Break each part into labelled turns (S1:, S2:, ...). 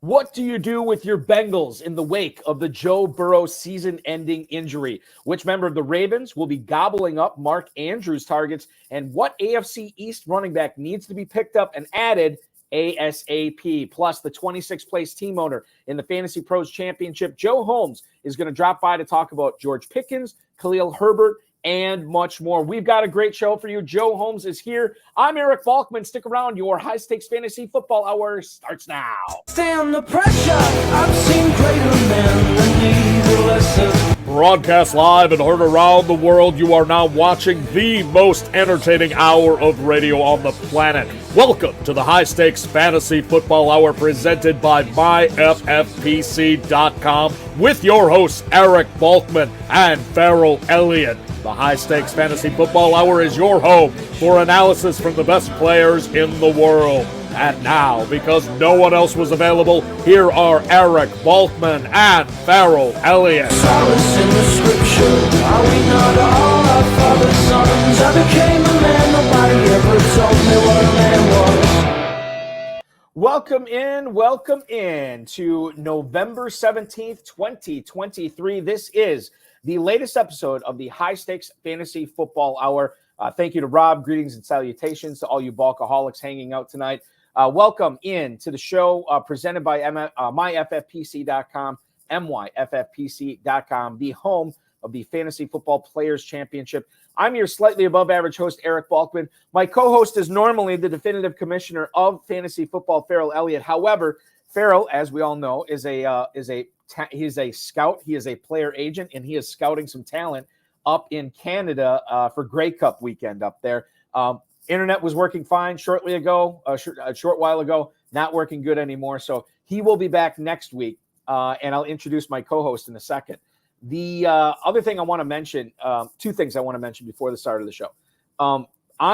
S1: What do you do with your Bengals in the wake of the Joe Burrow season-ending injury? Which member of the Ravens will be gobbling up Mark Andrews' targets? And what AFC East running back needs to be picked up and added ASAP? Plus, the 26th place team owner in the Fantasy Pros Championship, Joe Holmes, is going to drop by to talk about George Pickens, Khalil Herbert, and much more. We've got a great show for you. Joe Holmes is here. I'm Eric Balkman. Stick around. Your high-stakes fantasy football hour starts now.
S2: Stay under pressure. I've seen greater men than need a lesson.
S3: Broadcast live and heard around the world, you are now watching the most entertaining hour of radio on the planet. Welcome to the High Stakes Fantasy Football Hour presented by myffpc.com with your hosts Eric Balkman and Ferrell Elliott. The High Stakes Fantasy Football Hour is your home for analysis from the best players in the world. And now, because no one else was available, here are Eric Balkman and Ferrell Elliott.
S2: Solace in the scripture. Are we not all our father's sons? I became a man. Nobody ever told me what a man was.
S1: Welcome in to November 17th, 2023. This is the latest episode of the High Stakes Fantasy Football Hour. Thank you to Rob. Greetings and salutations to all you Balkaholics hanging out tonight. Welcome in to the show presented by myffpc.com, myffpc.com, the home of the Fantasy Football Players Championship. I'm your slightly above average host, Eric Balkman. My co-host is normally the definitive commissioner of fantasy football, Ferrell Elliott. However, Ferrell, as we all know, is a scout. He is a player agent, and he is scouting some talent up in Canada for Grey Cup weekend up there. Internet was working fine a short while ago, not working good anymore. So he will be back next week, and I'll introduce my co-host in a second. The other thing I want to mention, two things I want to mention before the start of the show. On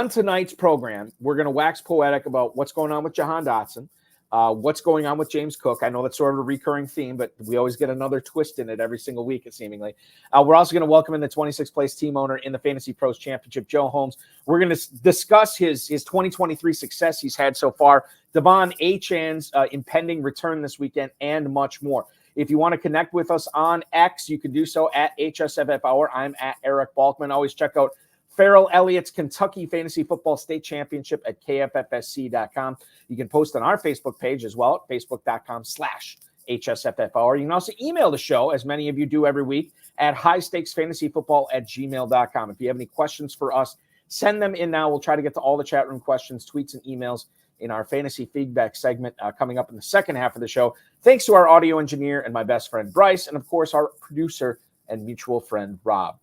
S1: tonight's program, we're going to wax poetic about what's going on with Jahan Dotson, what's going on with James Cook. I know that's sort of a recurring theme, but we always get another twist in it every single week, seemingly. We're also going to welcome in the 26th place team owner in the Fantasy Pros Championship, Joe Holmes. We're going to discuss his 2023 success he's had so far, Devon Achan's impending return this weekend, and much more. If you want to connect with us on X, you can do so at hsffhour. I'm at Eric Balkman. Always check out Ferrell Elliott's Kentucky Fantasy Football State Championship at kffsc.com. You can post on our Facebook page as well at facebook.com/hsffhour. You can also email the show, as many of you do every week, at highstakesfantasyfootball@gmail.com. If you have any questions for us, send them in now. We'll try to get to all the chat room questions, tweets, and emails in our fantasy feedback segment coming up in the second half of the show. Thanks to our audio engineer and my best friend, Bryce, and, of course, our producer and mutual friend, Rob.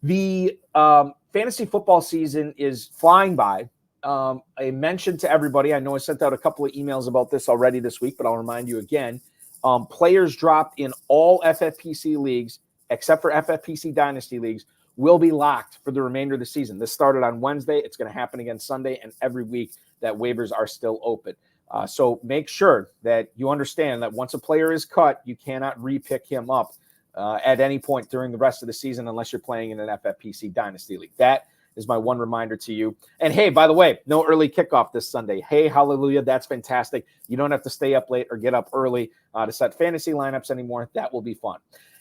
S1: The fantasy football season is flying by. I mentioned to everybody, I know I sent out a couple of emails about this already this week, but I'll remind you again, players dropped in all FFPC leagues, except for FFPC Dynasty leagues, will be locked for the remainder of the season. This started on Wednesday. It's going to happen again Sunday, and every week that waivers are still open. So make sure that you understand that once a player is cut, you cannot re-pick him up at any point during the rest of the season unless you're playing in an FFPC Dynasty League. That is my one reminder to you. And hey, by the way, no early kickoff this Sunday. Hey, hallelujah, that's fantastic. You don't have to stay up late or get up early to set fantasy lineups anymore. That will be fun.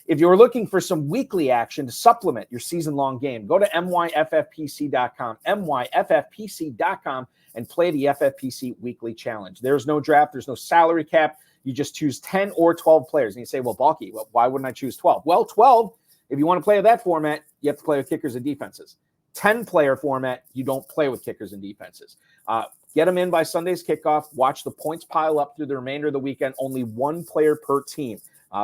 S1: If you're looking for some weekly action to supplement your season-long game, go to myffpc.com, myffpc.com, and play the FFPC Weekly Challenge. There's no draft. There's no salary cap. You just choose 10 or 12 players. And you say, well, Balky, why wouldn't I choose 12? Well, 12, if you want to play that format, you have to play with kickers and defenses. 10-player format, you don't play with kickers and defenses. Get them in by Sunday's kickoff. Watch the points pile up through the remainder of the weekend. Only one player per team.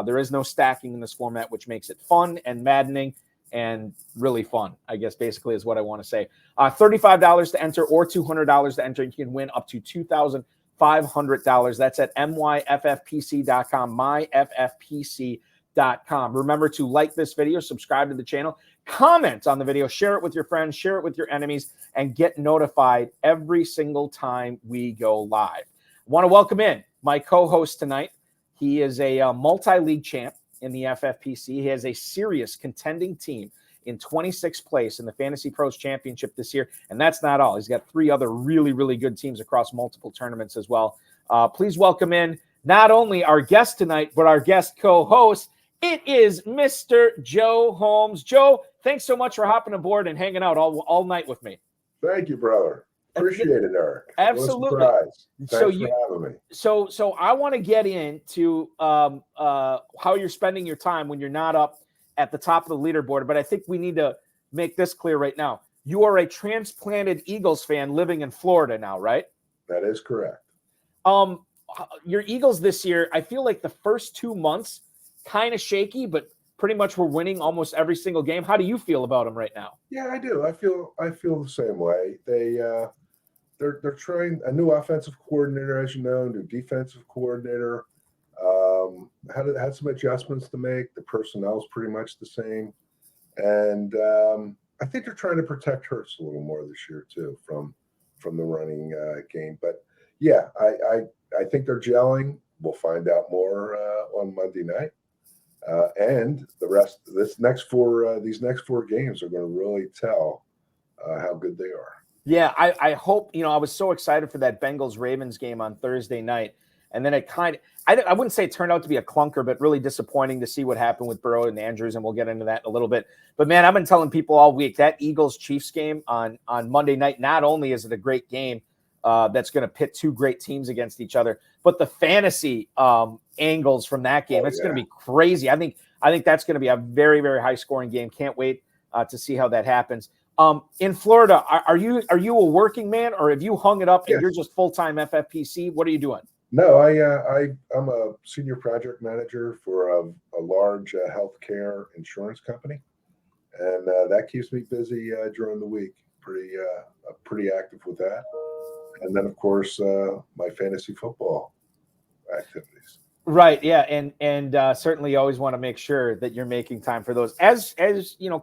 S1: There is no stacking in this format, which makes it fun and maddening and really fun, I guess, basically is what I want to say. $35 to enter or $200 to enter. You can win up to $2,500. That's at myffpc.com, myffpc.com. Remember to like this video, subscribe to the channel, comment on the video, share it with your friends, share it with your enemies, and get notified every single time we go live. I want to welcome in my co-host tonight. He is a multi-league champ in the FFPC. He has a serious contending team in 26th place in the Fantasy Pros Championship this year. And that's not all. He's got 3 other really, really good teams across multiple tournaments as well. Please welcome in not only our guest tonight, but our guest co-host. It is Mr. Joe Holmes. Joe, thanks so much for hopping aboard and hanging out all night with me.
S4: Thank you, brother. Appreciate it, Eric.
S1: Absolutely.
S4: What a surprise. Thanks for having me.
S1: So I want to get into how you're spending your time when you're not up at the top of the leaderboard, but I think we need to make this clear right now. You are a transplanted Eagles fan living in Florida now, right?
S4: That is correct.
S1: Your Eagles this year, I feel like the first 2 months kind of shaky, but pretty much we're winning almost every single game. How do you feel about them right now?
S4: Yeah, I do. I feel the same way. They're trying a new offensive coordinator, as you know, new defensive coordinator. Had some adjustments to make. The personnel is pretty much the same, and I think they're trying to protect Hurts a little more this year too from the running game. But yeah, I think they're gelling. We'll find out more on Monday night. And the rest, these next four games are going to really tell how good they are.
S1: Yeah, I hope, I was so excited for that Bengals-Ravens game on Thursday night. And then it I wouldn't say it turned out to be a clunker, but really disappointing to see what happened with Burrow and Andrews, and we'll get into that in a little bit. But, man, I've been telling people all week, that Eagles-Chiefs game on Monday night, not only is it a great game that's going to pit two great teams against each other, but the fantasy angles from that game, it's going to be crazy. I think that's going to be a very, very high-scoring game. Can't wait to see how that happens. In Florida, are you a working man, or have you hung it up and you're just full-time FFPC? What are you doing?
S4: No, I'm a senior project manager for a large healthcare insurance company, and that keeps me busy during the week. Pretty active with that, and then of course my fantasy football activities.
S1: Right, yeah, and certainly you always want to make sure that you're making time for those, as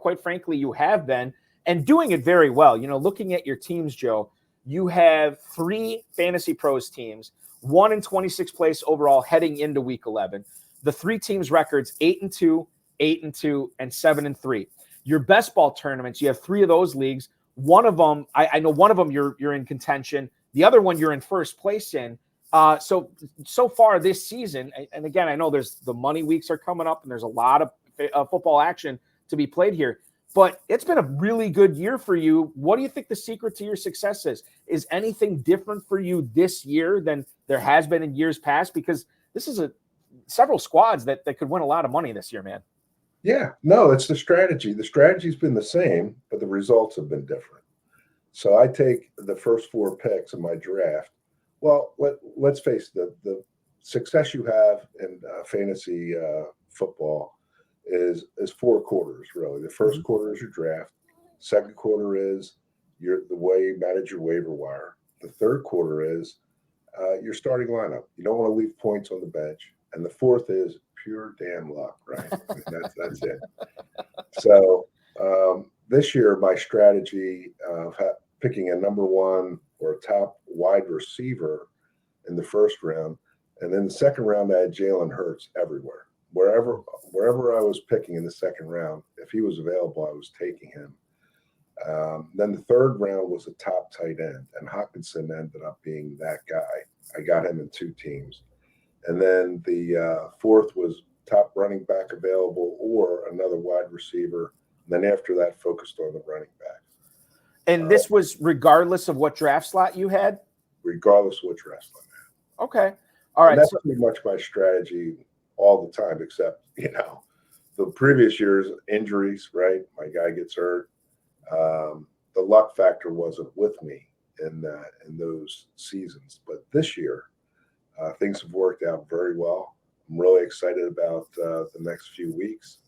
S1: quite frankly, you have been, and doing it very well. Looking at your teams, Joe, you have 3 Fantasy Pros teams, 1 in 26th place overall heading into Week 11. The 3 teams' records 8-2, 8-2, and 7-3. Your best ball tournaments, you have 3 of those leagues. One of them, I know one of them you're in contention. The other one you're in first place in. So far this season, and again, I know there's the money weeks are coming up and there's a lot of football action to be played here, but it's been a really good year for you. What do you think the secret to your success is? Is anything different for you this year than there has been in years past? Because this is several squads that could win a lot of money this year, man.
S4: Yeah, no, it's the strategy. The strategy's been the same, but the results have been different. So I take the first 4 picks in my draft. Well, let's face it, the success you have in fantasy football is 4 quarters, really. The first quarter is your draft. Second quarter is the way you manage your waiver wire. The third quarter is your starting lineup. You don't want to leave points on the bench. And the fourth is pure damn luck, right? That's it. So this year, my strategy of picking a number 1 or a top wide receiver in the first round, and then the second round, I had Jalen Hurts everywhere. Wherever I was picking in the second round, if he was available, I was taking him. Then the third round was a top tight end, and Hawkinson ended up being that guy. I got him in 2 teams. And then the fourth was top running back available or another wide receiver. And then after that, focused on the running back.
S1: And this was regardless of what draft slot you had?
S4: Regardless of what draft slot I had.
S1: Okay. All right.
S4: And that's pretty much my strategy all the time, except, the previous years, injuries, right? My guy gets hurt. The luck factor wasn't with me in those seasons. But this year, things have worked out very well. I'm really excited about the next few weeks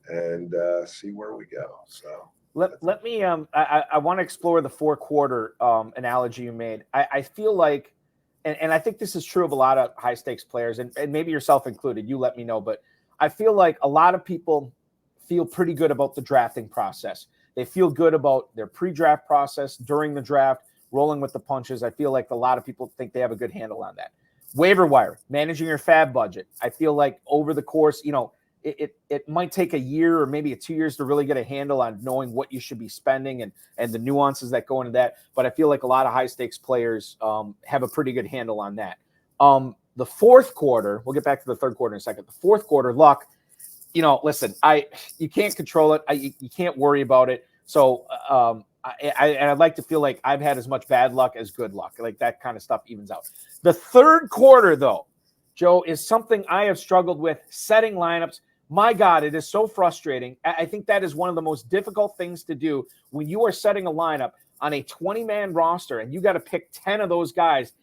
S4: and see where we go. So
S1: let me I want to explore the 4-quarter analogy you made. I feel like, and I think this is true of a lot of high stakes players, and maybe yourself included, you let me know, but I feel like a lot of people feel pretty good about the drafting process. They feel good about their pre-draft process, during the draft, rolling with the punches. I feel like a lot of people think they have a good handle on that. Waiver wire, managing your fab budget. I feel like over the course, it might take a year or maybe 2 years to really get a handle on knowing what you should be spending and the nuances that go into that. But I feel like a lot of high stakes players have a pretty good handle on that. The fourth quarter, we'll get back to the third quarter in a second. The fourth quarter, luck, listen, you can't control it. You can't worry about it. So I'd like to feel like I've had as much bad luck as good luck. Like that kind of stuff evens out. The third quarter, though, Joe, is something I have struggled with setting lineups. My God, it is so frustrating. I think that is one of the most difficult things to do when you are setting a lineup on a 20-man roster and you got to pick 10 of those guys.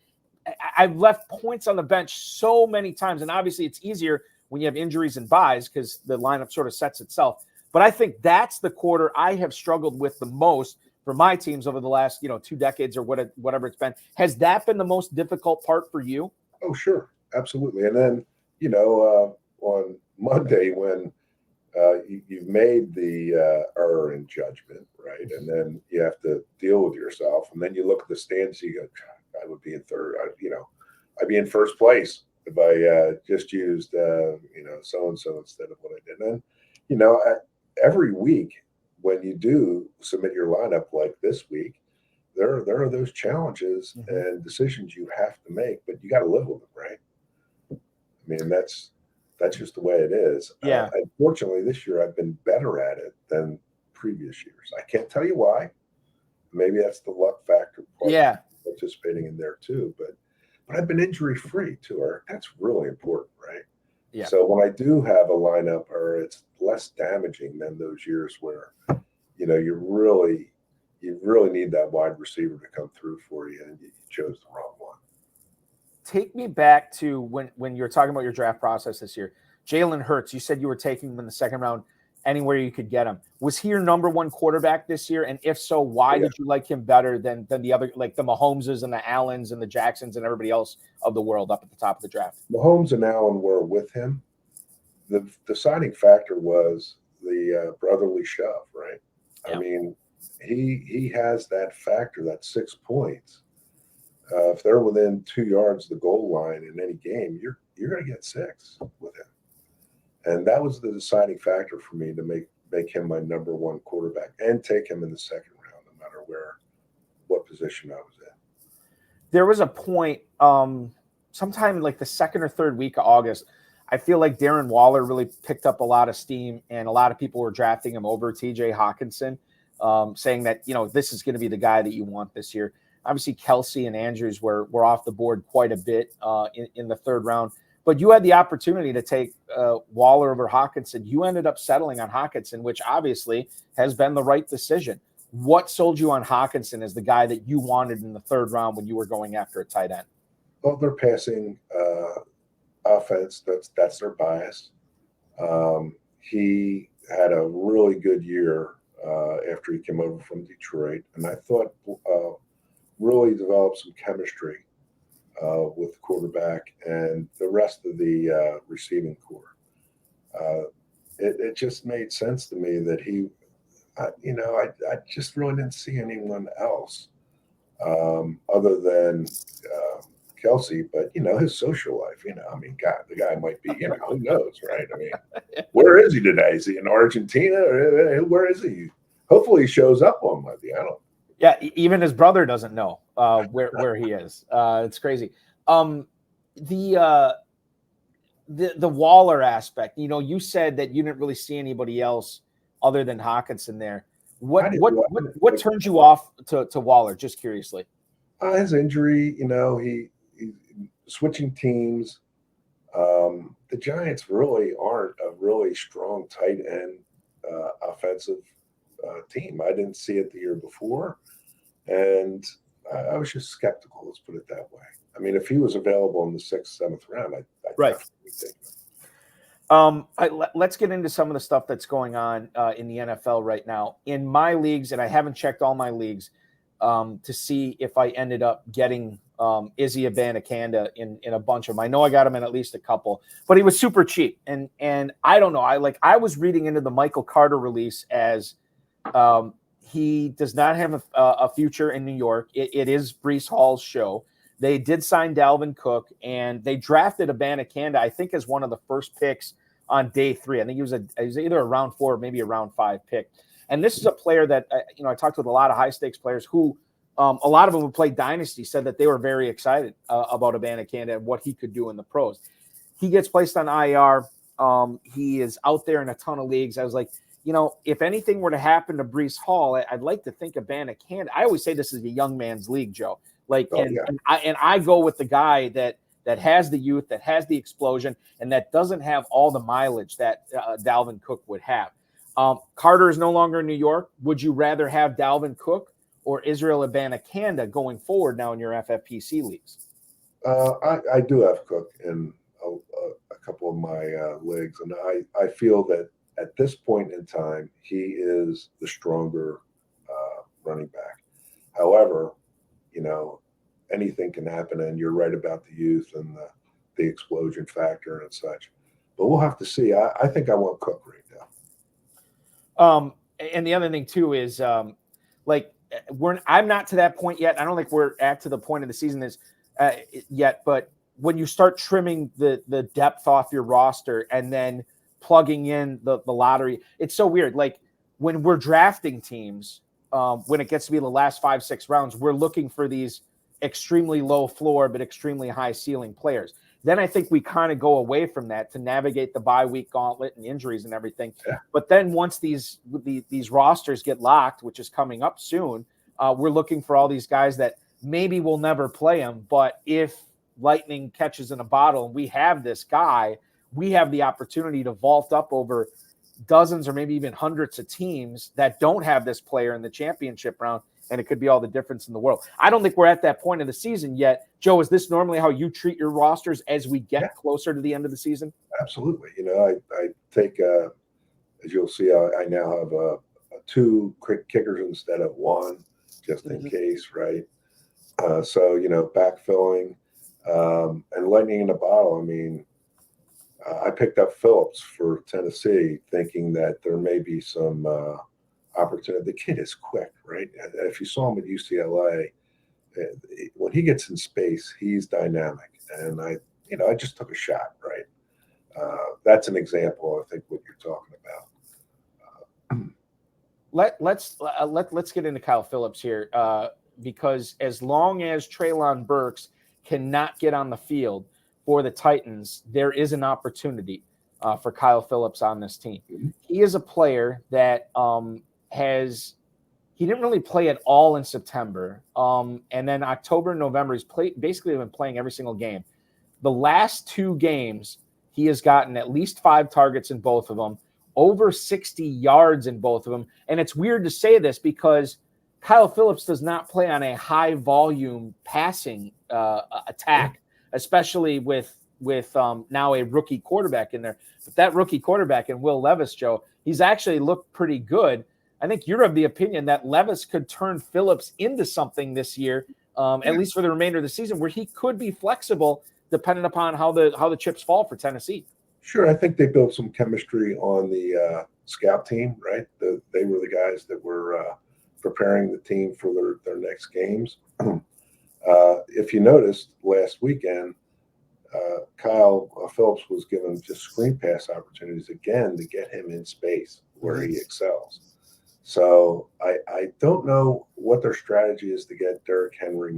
S1: I've left points on the bench so many times, and obviously it's easier when you have injuries and buys because the lineup sort of sets itself. But I think that's the quarter I have struggled with the most for my teams over the last 2 decades or whatever it's been. Has that been the most difficult part for you?
S4: Oh, sure. Absolutely. And then, on Monday when you've made the error in judgment, right? And then you have to deal with yourself. And then you look at the stands, you go, I would be in third. I'd be in first place if I just used, so-and-so instead of what I did. And then, every week when you do submit your lineup like this week, there are those challenges and decisions you have to make, but you got to live with them, right? I mean, that's just the way it is.
S1: Yeah.
S4: Unfortunately, this year I've been better at it than previous years. I can't tell you why. Maybe that's the luck factor.
S1: Yeah.
S4: Participating in there too, but I've been injury free too, Eric. That's really important, right?
S1: Yeah.
S4: So when I do have a lineup, or it's less damaging than those years where, you really need that wide receiver to come through for you, and you chose the wrong one.
S1: Take me back to when you're talking about your draft process this year. Jalen Hurts, you said you were taking him in the second round anywhere you could get him. Was he your number one quarterback this year? And if so, why did you like him better than the other, like the Mahomeses and the Allens and the Jacksons and everybody else of the world up at the top of the draft?
S4: Mahomes and Allen were with him. The deciding factor was the brotherly shove, right?
S1: Yeah.
S4: I mean, he has that factor, that 6 points. If they're within 2 yards of the goal line in any game, you're going to get 6 with him. And that was the deciding factor for me to make him my number one quarterback and take him in the second round, no matter what position I was in.
S1: There was a point sometime like the second or third week of August, I feel like Darren Waller really picked up a lot of steam, and a lot of people were drafting him over TJ Hawkinson, saying that, this is going to be the guy that you want this year. Obviously, Kelsey and Andrews were off the board quite a bit in the third round. But you had the opportunity to take Waller over Hawkinson. You ended up settling on Hawkinson, which obviously has been the right decision. What sold you on Hawkinson as the guy that you wanted in the third round when you were going after a tight end?
S4: Well, their passing offense, that's their bias. He had a really good year after he came over from Detroit, and I thought really developed some chemistry with the quarterback and the rest of the receiving core. It just made sense to me that I just really didn't see anyone else other than Kelsey, but his social life, God, the guy might be, who knows, right? I mean, where is he today? Is he in Argentina? Or where is he? Hopefully he shows up on Monday. I don't.
S1: Yeah, even his brother doesn't know where he is. It's crazy. The Waller aspect, you said that you didn't really see anybody else other than Hawkinson there. What turned you off to Waller? Just curiously.
S4: His injury, he switching teams. The Giants really aren't a really strong tight end offensive team. I didn't see it the year before, and I was just skeptical. Let's put it that way. I mean, if he was available in the 6th, 7th round, I'd definitely take him.
S1: Let's get into some of the stuff that's going on in the NFL right now. In my leagues, and I haven't checked all my leagues to see if I ended up getting Izzy Abanikanda in a bunch of them. I know I got him in at least a couple, but he was super cheap. And I don't know. I was reading into the Michael Carter release as he does not have a future in New York. It is Breece Hall's show. They did sign Dalvin Cook, and they drafted Abanikanda, I think, as one of the first picks on day 3. I think he was either a round 4 or maybe a round 5 pick. And this is a player that I talked with a lot of high stakes players who a lot of them who played Dynasty said that they were very excited about Abanikanda and what he could do in the pros. He gets placed on IR. He is out there in a ton of leagues. I was like, if anything were to happen to Breece Hall, I'd like to think Abanikanda. I always say this is a young man's league, Joe. And I go with the guy that has the youth, that has the explosion, and that doesn't have all the mileage that Dalvin Cook would have. Carter is no longer in New York. Would you rather have Dalvin Cook or Israel Abanikanda going forward now in your FFPC leagues?
S4: I do have Cook in a couple of my leagues, and I feel that at this point in time, he is the stronger running back. However, anything can happen, and you're right about the youth and the explosion factor and such. But we'll have to see. I think I want Cook right now.
S1: And the other thing too is I'm not to that point yet. I don't think we're to the point of the season yet. But when you start trimming the depth off your roster and then plugging in the lottery, it's so weird. Like when we're drafting teams, when it gets to be the last 5-6 rounds, we're looking for these extremely low floor but extremely high ceiling players. Then I think we kind of go away from that to navigate the bye week gauntlet and injuries and everything. Yeah. But then once these rosters get locked, which is coming up soon, we're looking for all these guys that maybe we'll never play them, but if lightning catches in a bottle and we have this guy, we have the opportunity to vault up over dozens or maybe even hundreds of teams that don't have this player in the championship round, and it could be all the difference in the world. I don't think we're at that point of the season yet. Joe, is this normally how you treat your rosters as we get closer to the end of the season?
S4: Absolutely. I take, as you'll see, I now have 2 quick kickers instead of 1, just in case, right? So, backfilling and lightning in a bottle. I mean, I picked up Phillips for Tennessee thinking that there may be some opportunity. The kid is quick, right? If you saw him at UCLA, when he gets in space, he's dynamic. And I just took a shot, right? That's an example, I think, what you're talking about.
S1: Let's get into Kyle Phillips here, because as long as Treylon Burks cannot get on the field for the Titans, there is an opportunity for Kyle Phillips on this team. Mm-hmm. He is a player that he didn't really play at all in September. And then October and November, he's basically been playing every single game. The last 2 games, he has gotten at least 5 targets in both of them, over 60 yards in both of them. And it's weird to say this because Kyle Phillips does not play on a high volume passing attack, especially with now a rookie quarterback in there. But that rookie quarterback in Will Levis, Joe, he's actually looked pretty good. I think you're of the opinion that Levis could turn Phillips into something this year, at least for the remainder of the season, where he could be flexible depending upon how the chips fall for Tennessee.
S4: Sure. I think they built some chemistry on the scout team, right? They were the guys that were preparing the team for their next games. If you noticed last weekend, Kyle Phillips was given just screen pass opportunities again to get him in space where he excels. So I don't know what their strategy is to get Derrick Henry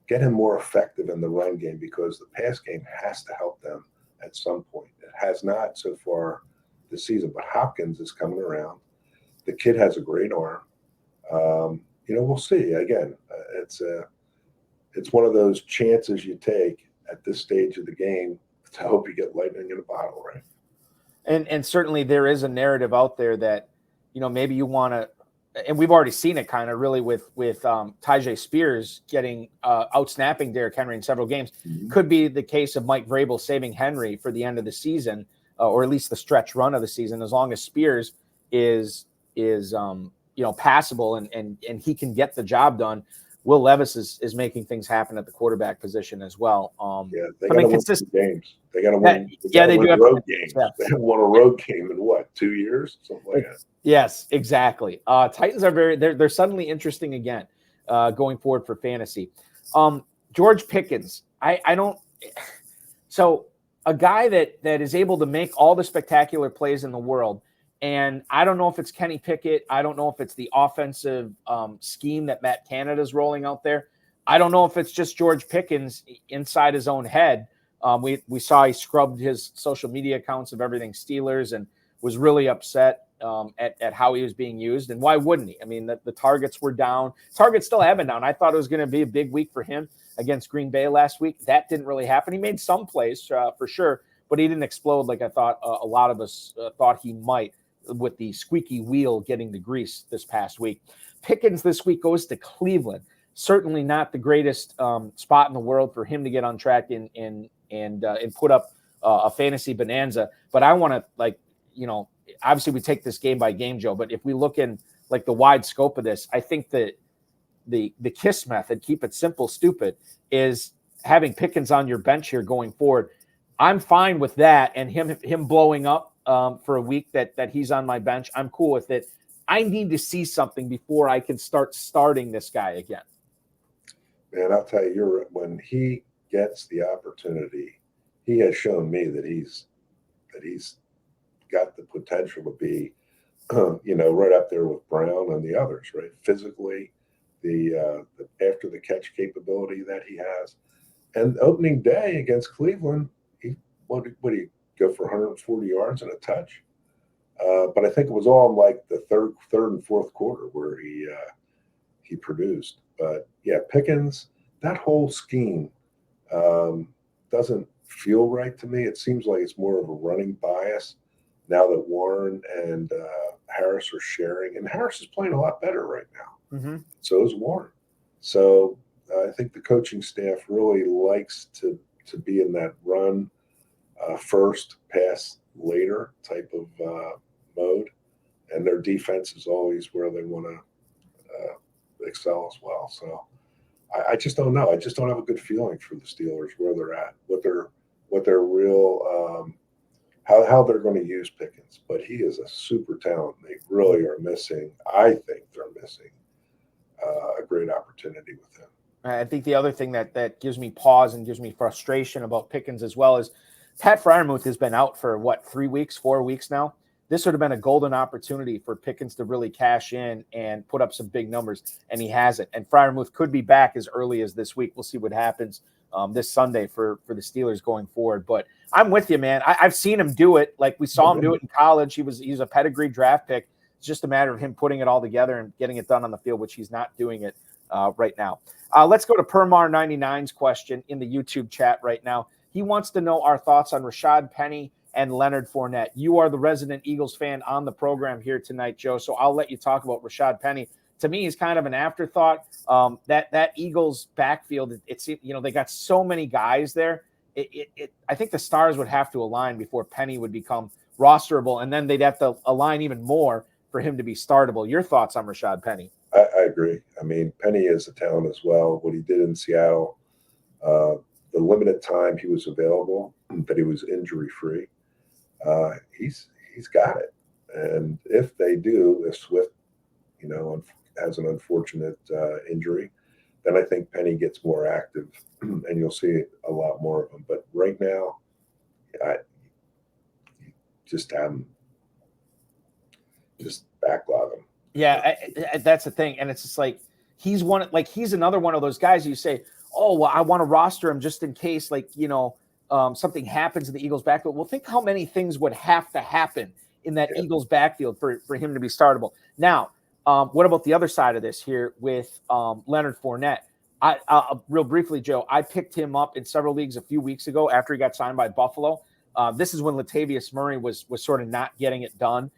S4: get him more effective in the run game, because the pass game has to help them at some point. It has not so far this season, but Hopkins is coming around. The kid has a great arm. We'll see. Again, it's one of those chances you take at this stage of the game to hope you get lightning in a bottle, right?
S1: And certainly there is a narrative out there that, maybe you want to, and we've already seen it kind of really with Tyjae Spears getting out-snapping Derrick Henry in several games. Mm-hmm. Could be the case of Mike Vrabel saving Henry for the end of the season, or at least the stretch run of the season, as long as Spears is passable and he can get the job done. Will Levis is making things happen at the quarterback position as well.
S4: They got to win some games. They got to win.
S1: They do have
S4: road games. Yeah. They haven't won a road game in what, 2 years, something like that.
S1: Yes, exactly. Titans are they're suddenly interesting again, going forward for fantasy. George Pickens, I don't. So a guy that is able to make all the spectacular plays in the world, And I don't know if it's Kenny Pickett. I don't know if it's the offensive scheme that Matt Canada's rolling out there. I don't know if it's just George Pickens inside his own head. We saw he scrubbed his social media accounts of everything Steelers and was really upset at how he was being used. And why wouldn't he? I mean, the targets were down. Targets still have been down. I thought it was going to be a big week for him against Green Bay last week. That didn't really happen. He made some plays for sure, but he didn't explode like I thought a lot of us thought he might, with the squeaky wheel getting the grease this past week. Pickens this week goes to Cleveland. Certainly not the greatest spot in the world for him to get on track and put up a fantasy bonanza. But I want to, obviously we take this game by game, Joe, but if we look in like the wide scope of this, I think that the KISS method, keep it simple, stupid, is having Pickens on your bench here going forward. I'm fine with that, and him blowing up for a week that he's on my bench. I'm cool with it. I need to see something before I can start starting this guy again.
S4: Man, I'll tell you, when he gets the opportunity, he has shown me that he's got the potential to be, right up there with Brown and the others, right? Physically, the after the catch capability that he has, and opening day against Cleveland, what did he go for 140 yards and a touch? But I think it was all in like the third and fourth quarter where he produced. But yeah, Pickens, that whole scheme doesn't feel right to me. It seems like it's more of a running bias now that Warren and Harris are sharing, and Harris is playing a lot better right now.
S1: Mm-hmm.
S4: So is Warren. So I think the coaching staff really likes to be in that run first, pass later type of mode, and their defense is always where they want to excel as well. So I just don't know. I just don't have a good feeling for the Steelers, where they're at, what their real how they're going to use Pickens. But he is a super talent. They really are missing. I think they're missing a great opportunity with him.
S1: I think the other thing that gives me pause and gives me frustration about Pickens as well is Pat Freiermuth has been out for 4 weeks now. This would have been a golden opportunity for Pickens to really cash in and put up some big numbers, and he hasn't. And Freiermuth could be back as early as this week. We'll see what happens this Sunday for the Steelers going forward. But I'm with you, man. I've seen him do it. Like we saw him do it in college. He's a pedigree draft pick. It's just a matter of him putting it all together and getting it done on the field, which he's not doing it right now. Let's go to Permar99's question in the YouTube chat right now. He wants to know our thoughts on Rashad Penny and Leonard Fournette. You are the resident Eagles fan on the program here tonight, Joe, so I'll let you talk about Rashad Penny. To me, he's kind of an afterthought. That Eagles backfield, they got so many guys there. I think the stars would have to align before Penny would become rosterable, and then they'd have to align even more for him to be startable. Your thoughts on Rashad Penny?
S4: I agree. I mean, Penny is a talent as well. What he did in Seattle, the limited time he was available, that he was injury-free, he's got it. And if Swift, has an unfortunate injury, then I think Penny gets more active, and you'll see a lot more of him. But right now, I just backlog him.
S1: Yeah, that's the thing, and it's just like he's another one of those guys you say, oh, well, I want to roster him just in case, something happens in the Eagles backfield. Well, think how many things would have to happen in that Eagles backfield for him to be startable. Now, what about the other side of this here with Leonard Fournette? Real briefly, Joe, I picked him up in several leagues a few weeks ago after he got signed by Buffalo. This is when Latavius Murray was sort of not getting it done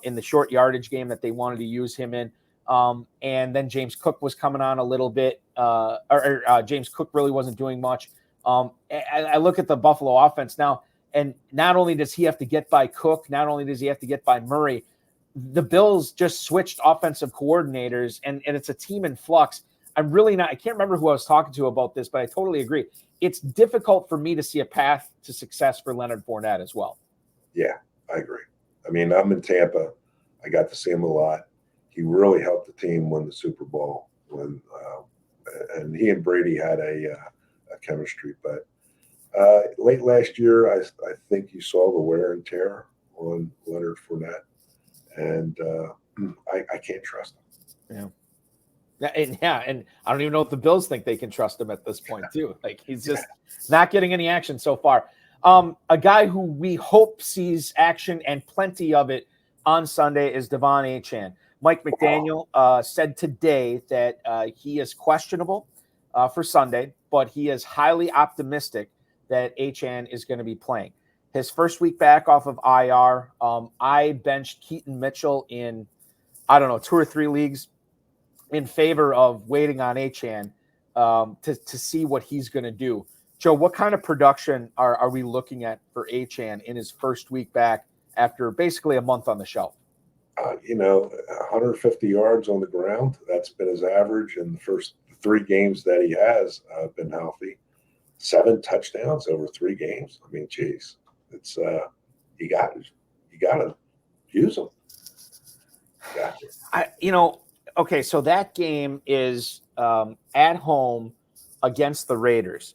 S1: in the short yardage game that they wanted to use him in. And then James Cook was coming on a little bit, James Cook really wasn't doing much. I look at the Buffalo offense now, and not only does he have to get by Cook, not only does he have to get by Murray, the Bills just switched offensive coordinators, and it's a team in flux. I can't remember who I was talking to about this, but I totally agree. It's difficult for me to see a path to success for Leonard Fournette as well.
S4: Yeah, I agree. I mean, I'm in Tampa. I got to see him a lot. He really helped the team win the Super Bowl and he and Brady had a chemistry. But late last year, I think you saw the wear and tear on Leonard Fournette. and I can't trust him.
S1: And I don't even know if the Bills think they can trust him at this point too. Like he's just not getting any action so far. A guy who we hope sees action and plenty of it on Sunday is Devon Achane. Mike McDaniel said today that he is questionable for Sunday, but he is highly optimistic that Achane is going to be playing. His first week back off of IR, I benched Keaton Mitchell in, 2 or 3 leagues in favor of waiting on Achane to see what he's going to do. Joe, what kind of production are we looking at for Achane in his first week back after basically a month on the shelf?
S4: 150 yards on the ground. That's been his average in the first 3 games that he has been healthy. 7 touchdowns over 3 games. I mean, geez, it's you got to use them.
S1: Okay, so that game is at home against the Raiders.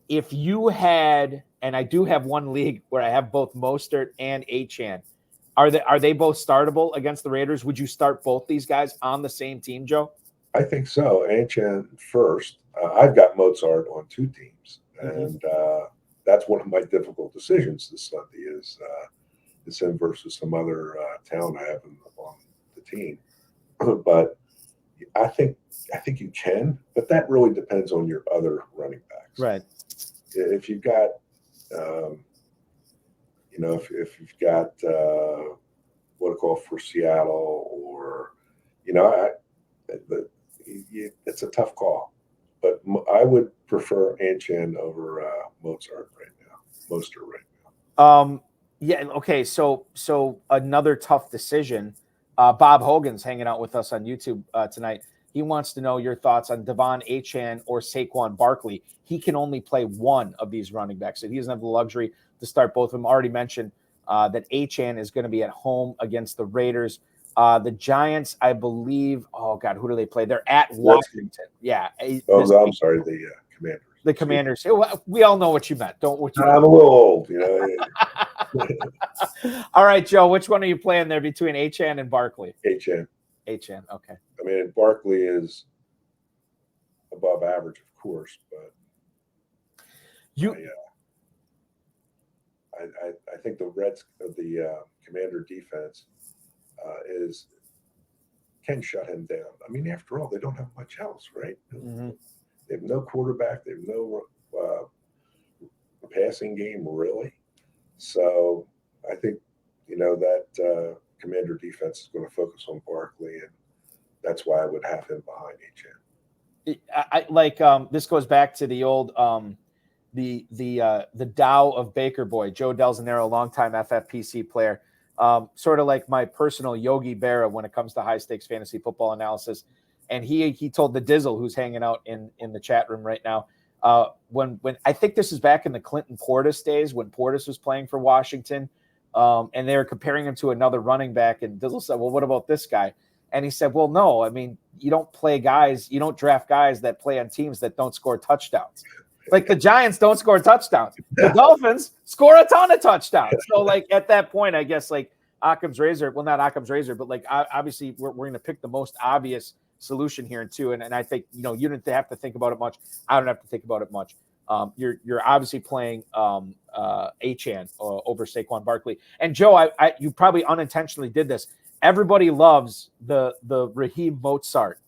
S1: If you had, and I do have one league where I have both Mostert and Achane, are they both startable against the Raiders? Would you start both these guys on the same team, Joe?
S4: I think so. Achane first. I've got Mozart on 2 teams, and that's one of my difficult decisions this Sunday is him versus some other talent I have on the team. But I think you can, but that really depends on your other running backs.
S1: Right.
S4: If you've got, if you've got what I call for Seattle, or it's a tough call, but I would prefer Achane over Mostert right now.
S1: Yeah. Okay. So another tough decision. Bob Hogan's hanging out with us on YouTube tonight. He wants to know your thoughts on Devon Achane or Saquon Barkley. He can only play one of these running backs, so he doesn't have the luxury to start both of them. Already mentioned that Achane is going to be at home against the Raiders. The Giants, I believe. Oh God, who do they play? They're at Washington. Yeah.
S4: I'm sorry, the Commanders.
S1: The Commanders. We all know what you meant. I'm
S4: a little old,
S1: All right, Joe. Which one are you playing there between Achane and Barkley?
S4: Achane.
S1: Okay.
S4: I mean, Barkley is above average, of course, but I think the Commander defense can shut him down. I mean, after all, they don't have much else, right?
S1: Mm-hmm.
S4: They have no quarterback. They have no passing game, really. So I think, that Commander defense is going to focus on Barkley, and that's why I would have him behind Achane.
S1: This goes back to the old the Dow of Baker Boy, Joe Delzanero, longtime FFPC player, sort of like my personal Yogi Berra when it comes to high stakes fantasy football analysis. And he told the Dizzle, who's hanging out in the chat room right now, when I think this is back in the Clinton Portis days when Portis was playing for Washington, and they were comparing him to another running back, and Dizzle said, "Well, what about this guy?" And he said, "Well, no, I mean, you don't draft guys that play on teams that don't score touchdowns. Like the Giants don't score touchdowns. The Dolphins score a ton of touchdowns. So like at that point, I guess like Occam's razor, well, not Occam's razor, but like obviously we're going to pick the most obvious solution here too. And I think, you didn't have to think about it much. I don't have to think about it much. You're obviously playing Achane over Saquon Barkley. And Joe, you probably unintentionally did this. Everybody loves the Raheem Mozart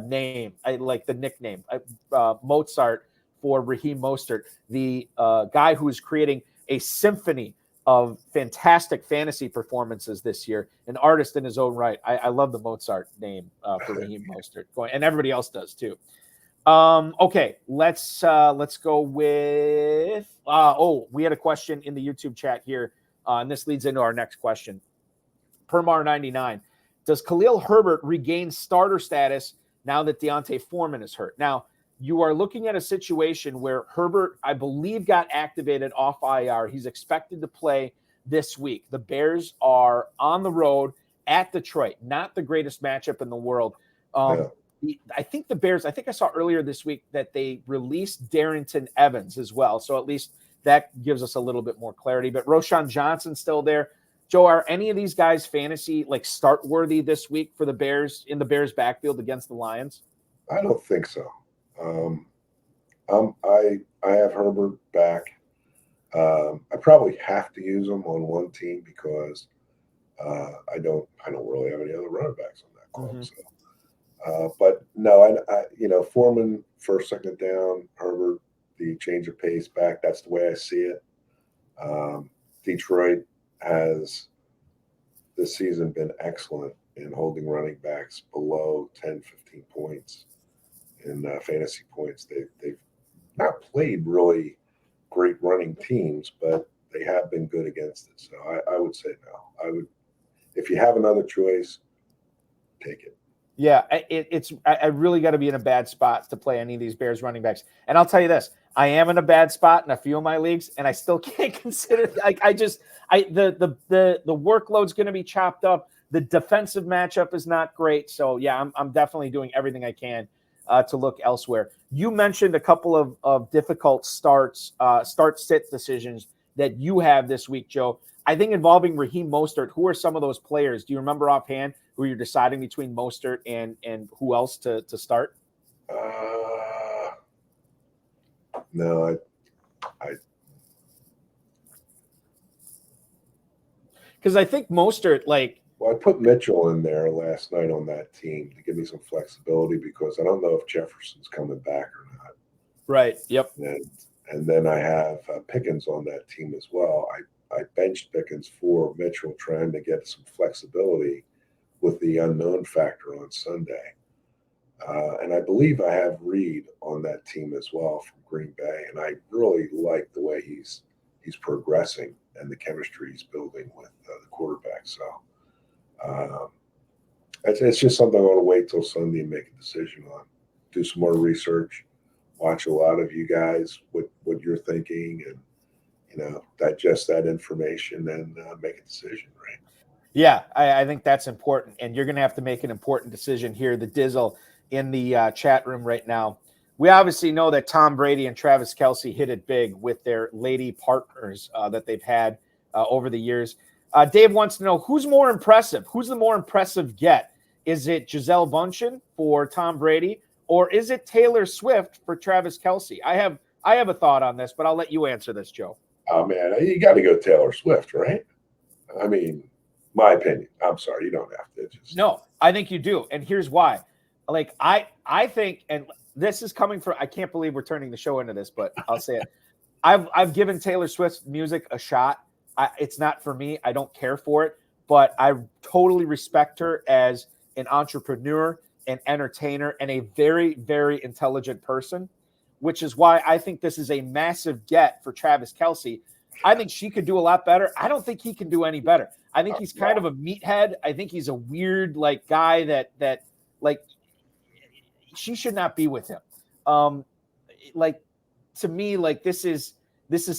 S1: name. I like the nickname Mozart for Raheem Mostert, the guy who is creating a symphony of fantastic fantasy performances this year, an artist in his own right. I love the Mozart name for Raheem Mostert, and everybody else does too. Okay, let's go with. We had a question in the YouTube chat here, and this leads into our next question. Permar99, does Khalil Herbert regain starter status now that Deontay Foreman is hurt? Now, you are looking at a situation where Herbert, I believe, got activated off IR. He's expected to play this week. The Bears are on the road at Detroit. Not the greatest matchup in the world. I think the Bears, I saw earlier this week that they released Darrington Evans as well. So at least that gives us a little bit more clarity. But Roshan Johnson's still there. Joe, are any of these guys fantasy like start worthy this week for the Bears in the Bears backfield against the Lions?
S4: I don't think so. I have Herbert back. I probably have to use him on one team because I don't really have any other running backs on that club.
S1: Mm-hmm.
S4: So, but no, I Foreman first, second down, Herbert, the change of pace back. That's the way I see it. Detroit has this season been excellent in holding running backs below 10, 15 points in fantasy points. They've not played really great running teams, but they have been good against it. So I would say no. I would, if you have another choice, take it.
S1: Yeah, I really got to be in a bad spot to play any of these Bears running backs. And I'll tell you this, I am in a bad spot in a few of my leagues, and I still can't consider the workload's going to be chopped up. The defensive matchup is not great. So yeah, I'm definitely doing everything I can to look elsewhere. You mentioned a couple of difficult start-sit decisions that you have this week, Joe. I think involving Raheem Mostert. Who are some of those players? Do you remember offhand who you're deciding between Mostert and who else to start?
S4: No,
S1: because I think Mostert,
S4: I put Mitchell in there last night on that team to give me some flexibility because I don't know if Jefferson's coming back or not.
S1: Right. Yep.
S4: And then I have Pickens on that team as well. I benched Pickens for Mitchell, trying to get some flexibility with the unknown factor on Sunday. And I believe I have Reed on that team as well from Green Bay. And I really like the way he's progressing and the chemistry he's building with the quarterback. So it's just something I want to wait till Sunday and make a decision on. Do some more research, watch a lot of you guys, what you're thinking, and digest that information and make a decision, right?
S1: Yeah, I think that's important. And you're going to have to make an important decision here. The Dizzle in the chat room right now. We obviously know that Tom Brady and Travis Kelce hit it big with their lady partners that they've had over the years. Dave wants to know who's more impressive. Who's the more impressive get? Is it Gisele Bündchen for Tom Brady, or is it Taylor Swift for Travis Kelce? I have a thought on this, but I'll let you answer this, Joe.
S4: Oh man, you got to go Taylor Swift, right? I mean, my opinion. I'm sorry, you don't have to.
S1: No, I think you do, and here's why. I think, and this is coming from. I can't believe we're turning the show into this, but I'll say it. I've given Taylor Swift's music a shot. It's not for me. I don't care for it, but I totally respect her as an entrepreneur, an entertainer, and a very, very intelligent person, which is why I think this is a massive get for Travis Kelce. I think she could do a lot better. I don't think he can do any better. I think he's kind of a meathead. I think he's a weird guy that she should not be with him. To me, this is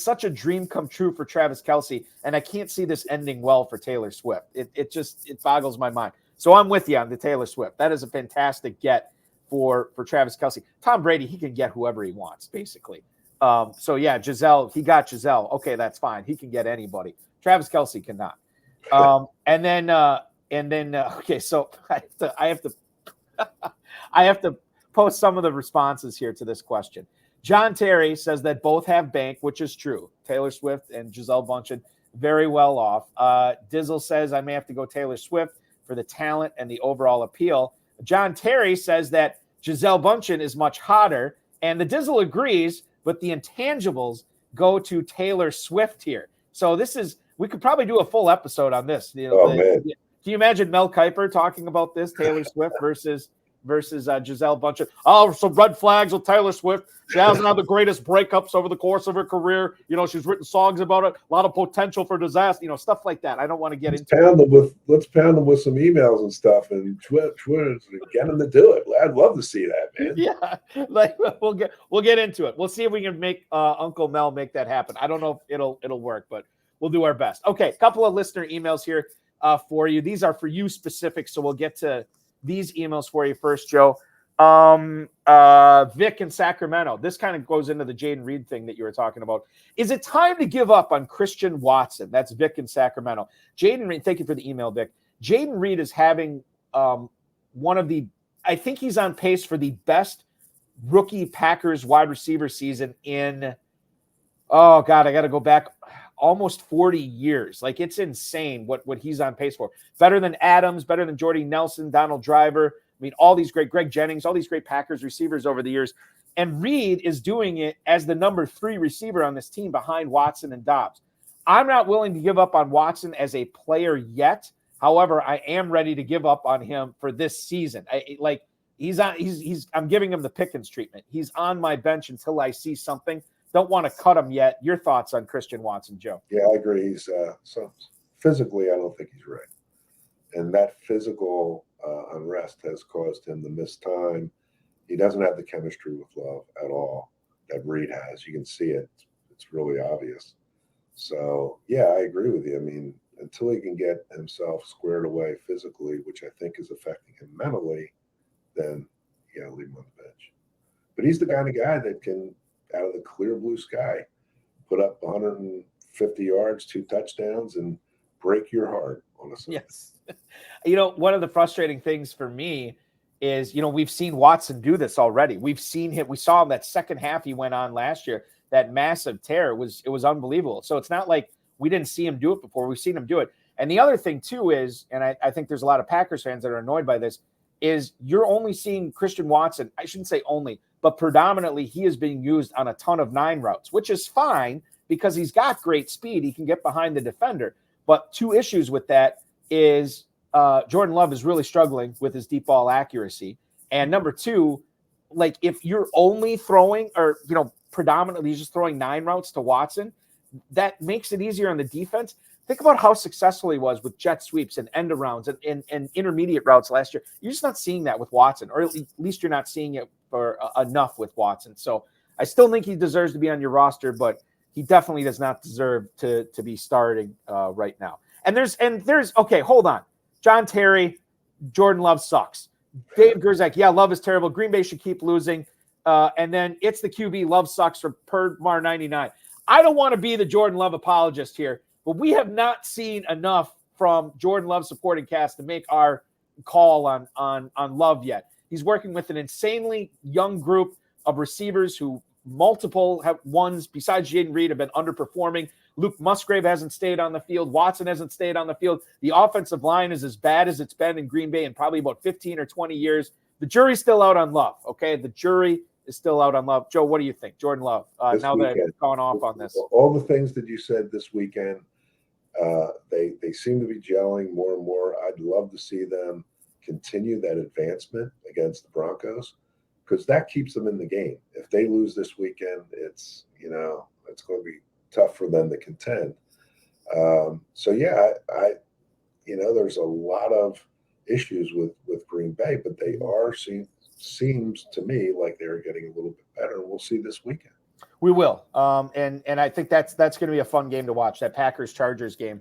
S1: such a dream come true for Travis Kelce, and I can't see this ending well for Taylor Swift. It boggles my mind. So I'm with you on the Taylor Swift. That is a fantastic get for Travis Kelce. Tom Brady, he can get whoever he wants, basically. So yeah, Gisele, he got Gisele. Okay, that's fine. He can get anybody. Travis Kelce cannot. And then okay, so I have to post some of the responses here to this question. John Terry says that both have bank, which is true. Taylor Swift and Gisele Bündchen very well off. Dizzle says I may have to go Taylor Swift for the talent and the overall appeal. John Terry says that Gisele Bündchen is much hotter, and the Dizzle agrees, but the intangibles go to Taylor Swift here. So we could probably do a full episode on this. Man. Can you imagine Mel Kiper talking about this, Taylor Swift versus Gisele Bündchen? Oh, some red flags with Taylor Swift. She hasn't had the greatest breakups over the course of her career. She's written songs about it. A lot of potential for disaster. Stuff like that. I don't want to get into.
S4: Let's pound them with some emails and stuff, and Twitter, get them to do it. I'd love to see that, man.
S1: Yeah, we'll get into it. We'll see if we can make Uncle Mel make that happen. I don't know if it'll work, but we'll do our best. Okay, a couple of listener emails here for you. These are for you specific, so we'll get to these emails for you first, Joe. Vic in Sacramento. This kind of goes into the Jaden Reed thing that you were talking about. Is it time to give up on Christian Watson? That's Vic in Sacramento. Jaden Reed, thank you for the email, Vic. Jaden Reed is having one of the, I think he's on pace for the best rookie Packers wide receiver season in, oh God, I got to go back almost 40 years. Like, it's insane what he's on pace for. Better than Adams, better than Jordy Nelson, Donald Driver. I mean, all these great, Greg Jennings, all these great Packers receivers over the years. And Reed is doing it as the number 3 receiver on this team behind Watson and Dobbs. I'm not willing to give up on Watson as a player yet. However, I am ready to give up on him for this season. I'm giving him the Pickens treatment. He's on my bench until I see something. Don't want to cut him yet. Your thoughts on Christian Watson, Joe?
S4: Yeah, I agree. He's so physically, I don't think he's right. And that physical unrest has caused him to miss time. He doesn't have the chemistry with Love at all that Reed has. You can see it. It's really obvious. So, yeah, I agree with you. I mean, until he can get himself squared away physically, which I think is affecting him mentally, then, yeah, leave him on the bench. But he's the kind of guy that can, out of the clear blue sky, put up 150 yards, 2 touchdowns, and break your heart on a Sunday.
S1: Yes. One of the frustrating things for me is, we've seen Watson do this already. We've seen him. We saw him that second half he went on last year, that massive tear. It was unbelievable. So it's not like we didn't see him do it before. We've seen him do it. And the other thing, too, is, and I think there's a lot of Packers fans that are annoyed by this, is you're only seeing Christian Watson. I shouldn't say only, but predominantly he is being used on a ton of 9 routes, which is fine because he's got great speed. He can get behind the defender. But 2 issues with that is Jordan Love is really struggling with his deep ball accuracy. And number 2, like, if you're only throwing or, predominantly just throwing 9 routes to Watson, that makes it easier on the defense. Think about how successful he was with jet sweeps and end arounds and intermediate routes last year. You're just not seeing that with Watson, or at least you're not seeing it for enough with Watson. So I still think he deserves to be on your roster, but he definitely does not deserve to be starting right now. And there's okay, hold on. John Terry, Jordan Love sucks. Dave Gerzak, yeah, Love is terrible. Green Bay should keep losing. And then it's the QB, Love sucks for Per 99. I don't want to be the Jordan Love apologist here, but we have not seen enough from Jordan Love supporting cast to make our call on Love yet. He's working with an insanely young group of receivers who multiple ones besides Jaden Reed have been underperforming. Luke Musgrave hasn't stayed on the field. Watson hasn't stayed on the field. The offensive line is as bad as it's been in Green Bay in probably about 15 or 20 years. The jury's still out on Love, okay? The jury is still out on Love. Joe, what do you think? Jordan Love, now that I've gone off on this.
S4: All the things that you said this weekend, they seem to be gelling more and more. I'd love to see them continue that advancement against the Broncos, because that keeps them in the game. If they lose this weekend, it's going to be tough for them to contend. So yeah, I there's a lot of issues with Green Bay, but they are seems to me like they're getting a little bit better. And we'll see this weekend.
S1: We will. And I think that's going to be a fun game to watch, that Packers-Chargers game.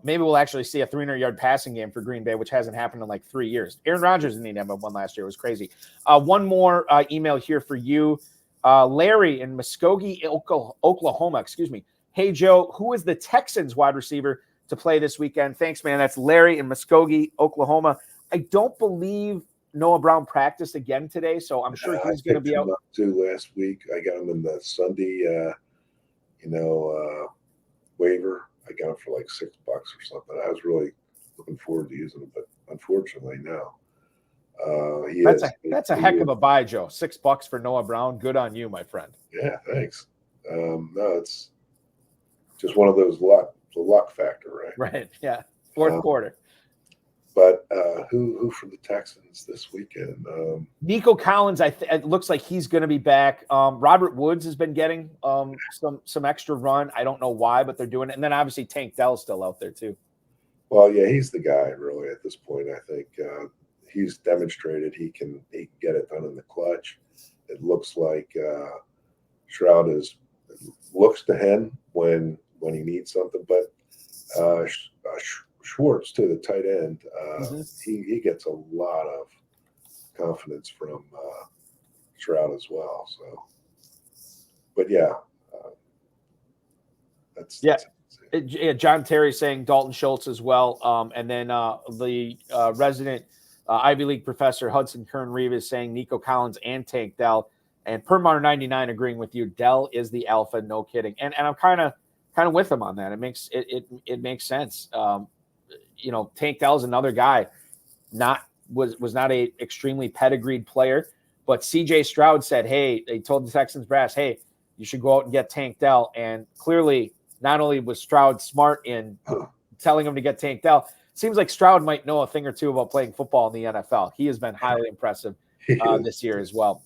S1: Maybe we'll actually see a 300-yard passing game for Green Bay, which hasn't happened in like 3 years. Aaron Rodgers didn't even have one last year. It was crazy. One more email here for you. Larry in Muskogee, Oklahoma. Excuse me. Hey, Joe, who is the Texans wide receiver to play this weekend? Thanks, man. That's Larry in Muskogee, Oklahoma. I don't believe Noah Brown practiced again today, so I'm sure he's going to be out.
S4: Too last week. I got him in the Sunday, waiver. I got him for like $6 or something. I was really looking forward to using him, but unfortunately, no.
S1: That's a heck of a buy, Joe. $6 for Noah Brown. Good on you, my friend.
S4: Yeah, thanks. No, it's just one of those luck factor, right?
S1: Right. Yeah. Fourth quarter.
S4: But who for the Texans this weekend?
S1: Nico Collins, it looks like he's going to be back. Robert Woods has been getting some extra run. I don't know why, but they're doing it. And then obviously Tank Dell's still out there too.
S4: Well, yeah, he's the guy really at this point. I think he's demonstrated he can get it done in the clutch. It looks like Stroud looks to him when he needs something, but Schwartz, too, the tight end, he gets a lot of confidence from Stroud as well. So, but yeah, that's
S1: John Terry saying Dalton Schultz as well, and then the resident Ivy League professor Hudson Kern-Reeve is saying Nico Collins and Tank Dell, and Permar99 agreeing with you. Dell is the alpha, no kidding, and I'm kind of with him on that. It makes sense. Tank Dell is another guy, was not a extremely pedigreed player, but CJ Stroud said, hey, they told the Texans brass, hey, you should go out and get Tank Dell, and clearly not only was Stroud smart in telling him to get Tank Dell, seems like Stroud might know a thing or two about playing football in the NFL. He has been highly impressive this year as well.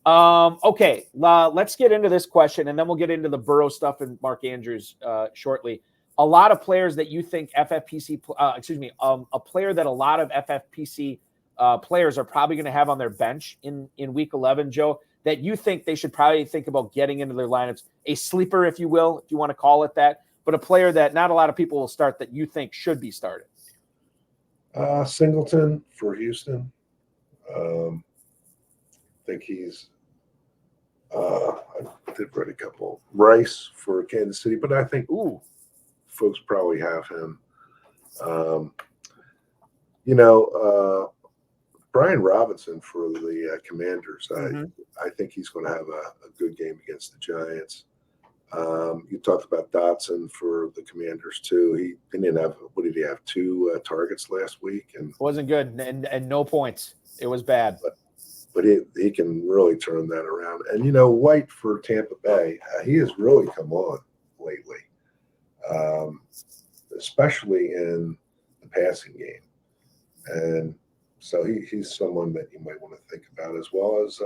S1: Okay, let's get into this question, and then we'll get into the Burrow stuff and Mark Andrews shortly. A lot of players that you think FFPC, a player that a lot of FFPC players are probably going to have on their bench in Week 11, Joe, that you think they should probably think about getting into their lineups, a sleeper, if you will, if you want to call it that, but a player that not a lot of people will start that you think should be started.
S4: Singleton for Houston. I think he's I did write a couple. Rice for Kansas City, but I think folks probably have him. Brian Robinson for the Commanders. I think he's going to have a good game against the Giants. You talked about Dotson for the Commanders too. He didn't have, what did he have, 2 targets last week? And
S1: wasn't good, and no points. It was bad.
S4: But he can really turn that around. And, White for Tampa Bay, he has really come on lately, especially in the passing game. And so he's someone that you might want to think about, as well as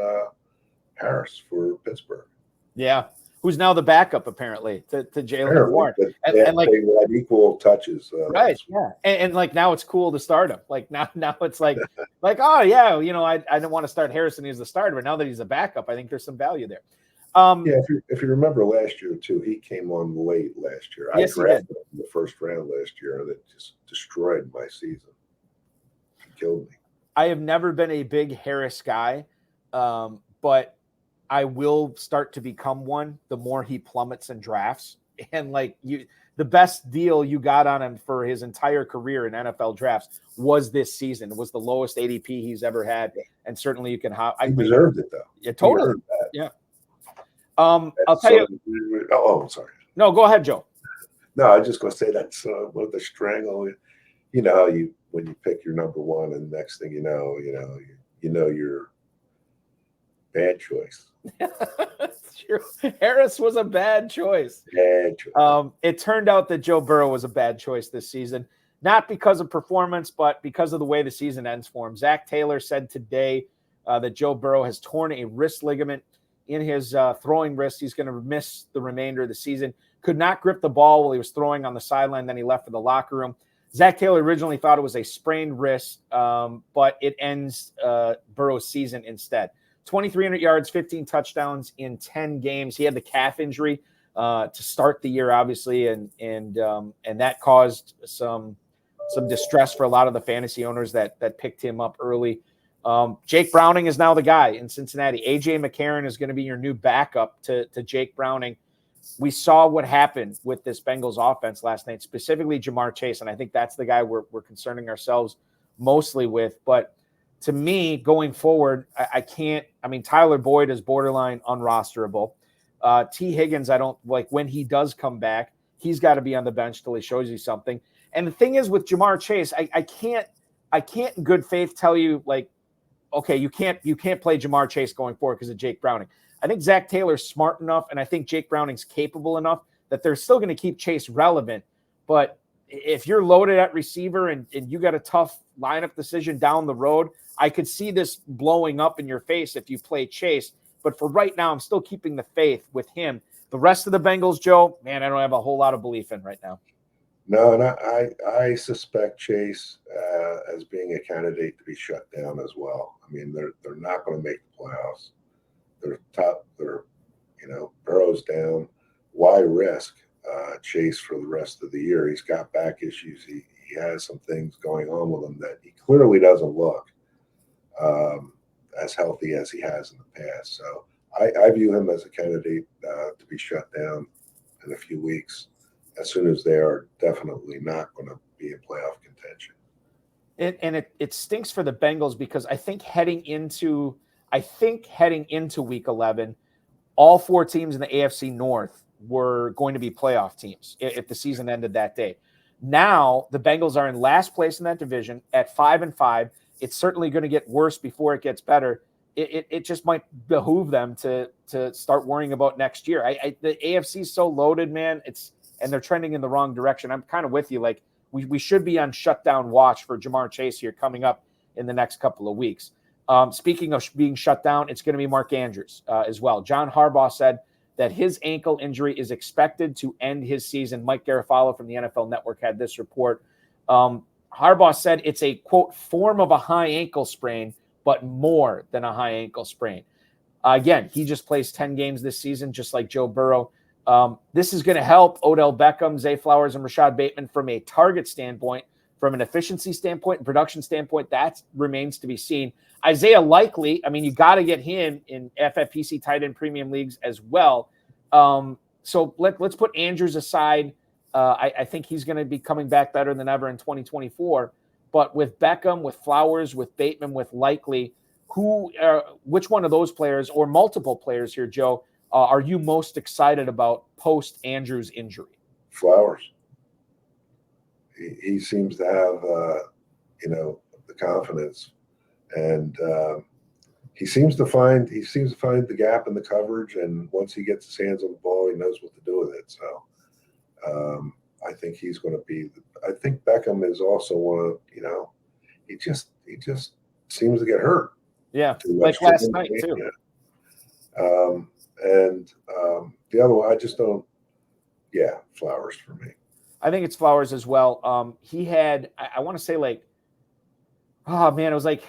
S4: Harris for Pittsburgh.
S1: Yeah, who's now the backup apparently to Jalen Warren,
S4: and they had equal touches,
S1: right? Yeah, and like now it's cool to start him. Like now it's like oh yeah, I didn't want to start Harrison as the starter, but now that he's a backup, I think there's some value there.
S4: If you remember last year too, he came on late last year.
S1: Yes,
S4: I drafted him in the first round last year, and it just destroyed my season. He killed me.
S1: I have never been a big Harris guy, but I will start to become one the more he plummets in drafts. And the best deal you got on him for his entire career in NFL drafts was this season. It was the lowest ADP he's ever had, and certainly you can.
S4: He deserved it though.
S1: Yeah, totally. Yeah. I'll tell you.
S4: Oh, sorry.
S1: No, go ahead, Joe.
S4: No, I was just going to say that's one of the strangle. You know how when you pick your number one, and the next thing you know you're bad choice.
S1: That's true. Harris was a bad choice.
S4: Bad choice.
S1: It turned out that Joe Burrow was a bad choice this season, not because of performance, but because of the way the season ends for him. Zach Taylor said today that Joe Burrow has torn a wrist ligament in his throwing wrist. He's going to miss the remainder of the season. Could not grip the ball while he was throwing on the sideline. Then he left for the locker room. Zach Taylor originally thought it was a sprained wrist, but it ends Burrow's season instead. 2,300 yards, 15 touchdowns in 10 games. He had the calf injury to start the year, obviously, and that caused some distress for a lot of the fantasy owners that picked him up early. Jake Browning is now the guy in Cincinnati. A.J. McCarron is going to be your new backup to Jake Browning. We saw what happened with this Bengals offense last night, specifically Jamar Chase, and I think that's the guy we're concerning ourselves mostly with. But to me, going forward, I can't – I mean, Tyler Boyd is borderline unrosterable. T. Higgins, I don't – like when he does come back, he's got to be on the bench till he shows you something. And the thing is with Jamar Chase, I can't in good faith tell you, like, okay, you can't play Jamar Chase going forward because of Jake Browning. I think Zach Taylor's smart enough, and I think Jake Browning's capable enough that they're still going to keep Chase relevant. But if you're loaded at receiver and you got a tough lineup decision down the road, I could see this blowing up in your face if you play Chase. But for right now, I'm still keeping the faith with him. The rest of the Bengals, Joe, man, I don't have a whole lot of belief in right now.
S4: No, and I suspect Chase as being a candidate to be shut down as well. I mean, they're not going to make the playoffs. Burrow's down. Why risk Chase for the rest of the year? He's got back issues. He has some things going on with him that he clearly doesn't look. as healthy as he has in the past. So I view him as a candidate to be shut down in a few weeks, as soon as they are definitely not going to be in playoff contention.
S1: It stinks for the Bengals because I think heading into week 11, all 4 teams in the AFC North were going to be playoff teams if the season ended that day. Now the Bengals are in last place in that division at 5-5. It's certainly going to get worse before it gets better. It just might behoove them to start worrying about next year. The AFC is so loaded, man. And they're trending in the wrong direction. I'm kind of with you. Like we should be on shutdown watch for Jamar Chase here coming up in the next couple of weeks. Speaking of being shut down, it's going to be Mark Andrews as well. John Harbaugh said that his ankle injury is expected to end his season. Mike Garafolo from the NFL Network had this report. Harbaugh said it's a, quote, form of a high ankle sprain, but more than a high ankle sprain. Again, he just plays 10 games this season, just like Joe Burrow. This is going to help Odell Beckham, Zay Flowers, and Rashad Bateman from a target standpoint, from an efficiency standpoint and production standpoint. That remains to be seen. Isaiah Likely, I mean, you got to get him in FFPC tight end premium leagues as well. So let's put Andrews aside. I think he's going to be coming back better than ever in 2024. But with Beckham, with Flowers, with Bateman, with Likely, which one of those players or multiple players here, Joe, are you most excited about post Andrews injury?
S4: Flowers. He seems to have, the confidence, and he seems to find the gap in the coverage. And once he gets his hands on the ball, he knows what to do with it. So I think he's going to be. I think Beckham is also one of, he just seems to get hurt.
S1: Yeah, like last night too.
S4: And the other one, I just don't. Yeah, Flowers for me.
S1: I think it's Flowers as well. He had, I want to say it was like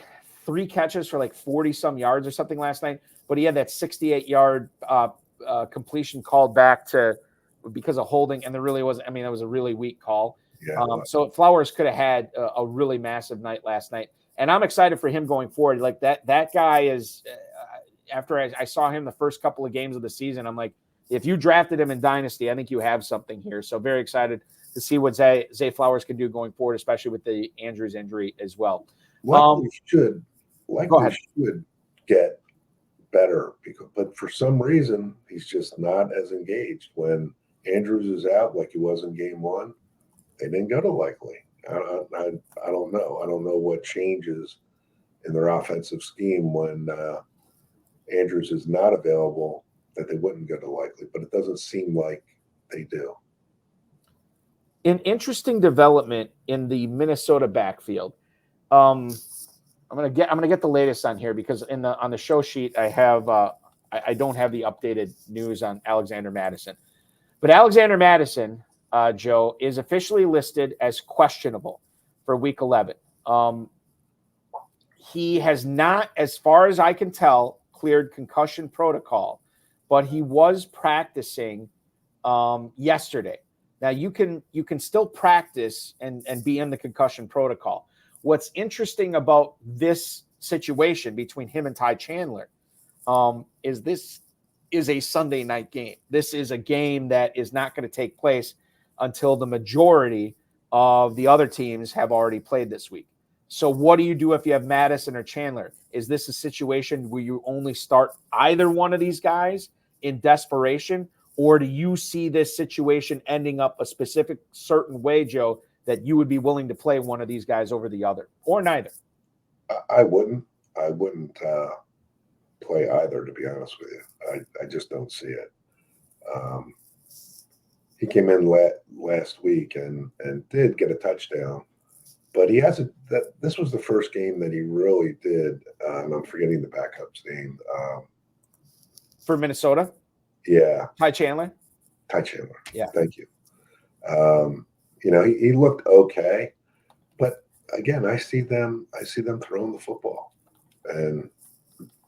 S1: 3 catches for like 40-some yards or something last night. But he had that 68-yard completion called back because of holding, and there really wasn't. I mean, that was a really weak call.
S4: Yeah.
S1: So Flowers could have had a really massive night last night, and I'm excited for him going forward. Like that guy is. After I saw him the first couple of games of the season, I'm like, if you drafted him in Dynasty, I think you have something here. So very excited to see what Zay Flowers can do going forward, especially with the Andrews injury as well.
S4: Likely should get better, but for some reason he's just not as engaged. When Andrews is out, like he was in game 1, they didn't go to Likely. I don't know. I don't know what changes in their offensive scheme when Andrews is not available that they wouldn't go to Likely, but it doesn't seem like they do.
S1: An interesting development in the Minnesota backfield. I'm gonna get the latest on here because on the show sheet I have I don't have the updated news on Alexander Mattison, but Alexander Mattison, Joe, is officially listed as questionable for Week 11. He has not, as far as I can tell, cleared concussion protocol, but he was practicing yesterday. Now you can still practice and be in the concussion protocol. What's interesting about this situation between him and Ty Chandler is this is a Sunday night game. This is a game that is not going to take place until the majority of the other teams have already played this week. So what do you do if you have Madison or Chandler? Is this a situation where you only start either one of these guys in desperation, or do you see this situation ending up a specific certain way, Joe, that you would be willing to play one of these guys over the other, or neither?
S4: I wouldn't play either, to be honest with you. I just don't see it. He came in last week and did get a touchdown, but this was the first game that he really did. And I'm forgetting the backup's name.
S1: For Minnesota?
S4: Yeah.
S1: Ty Chandler?
S4: Ty Chandler.
S1: Yeah.
S4: Thank you. He looked okay, but again, I see them throwing the football, and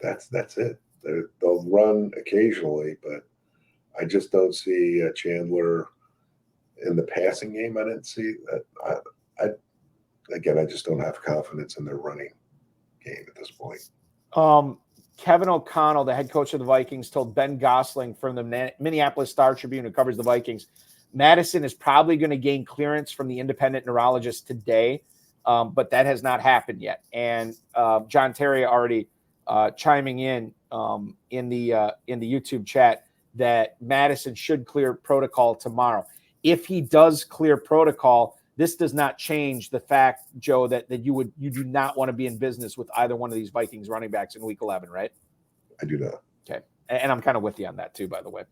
S4: that's it. They'll run occasionally, but I just don't see Chandler in the passing game. I didn't see that. I just don't have confidence in their running game at this point.
S1: Kevin O'Connell, the head coach of the Vikings, told Ben Gosling from the Minneapolis Star-Tribune, who covers the Vikings, Madison is probably going to gain clearance from the independent neurologist today, but that has not happened yet. And John Terry already chiming in the YouTube chat that Madison should clear protocol tomorrow. If he does clear protocol, this does not change the fact, Joe, that you do not want to be in business with either one of these Vikings running backs in Week 11, right?
S4: I do not.
S1: Okay, and I'm kind of with you on that too, by the way.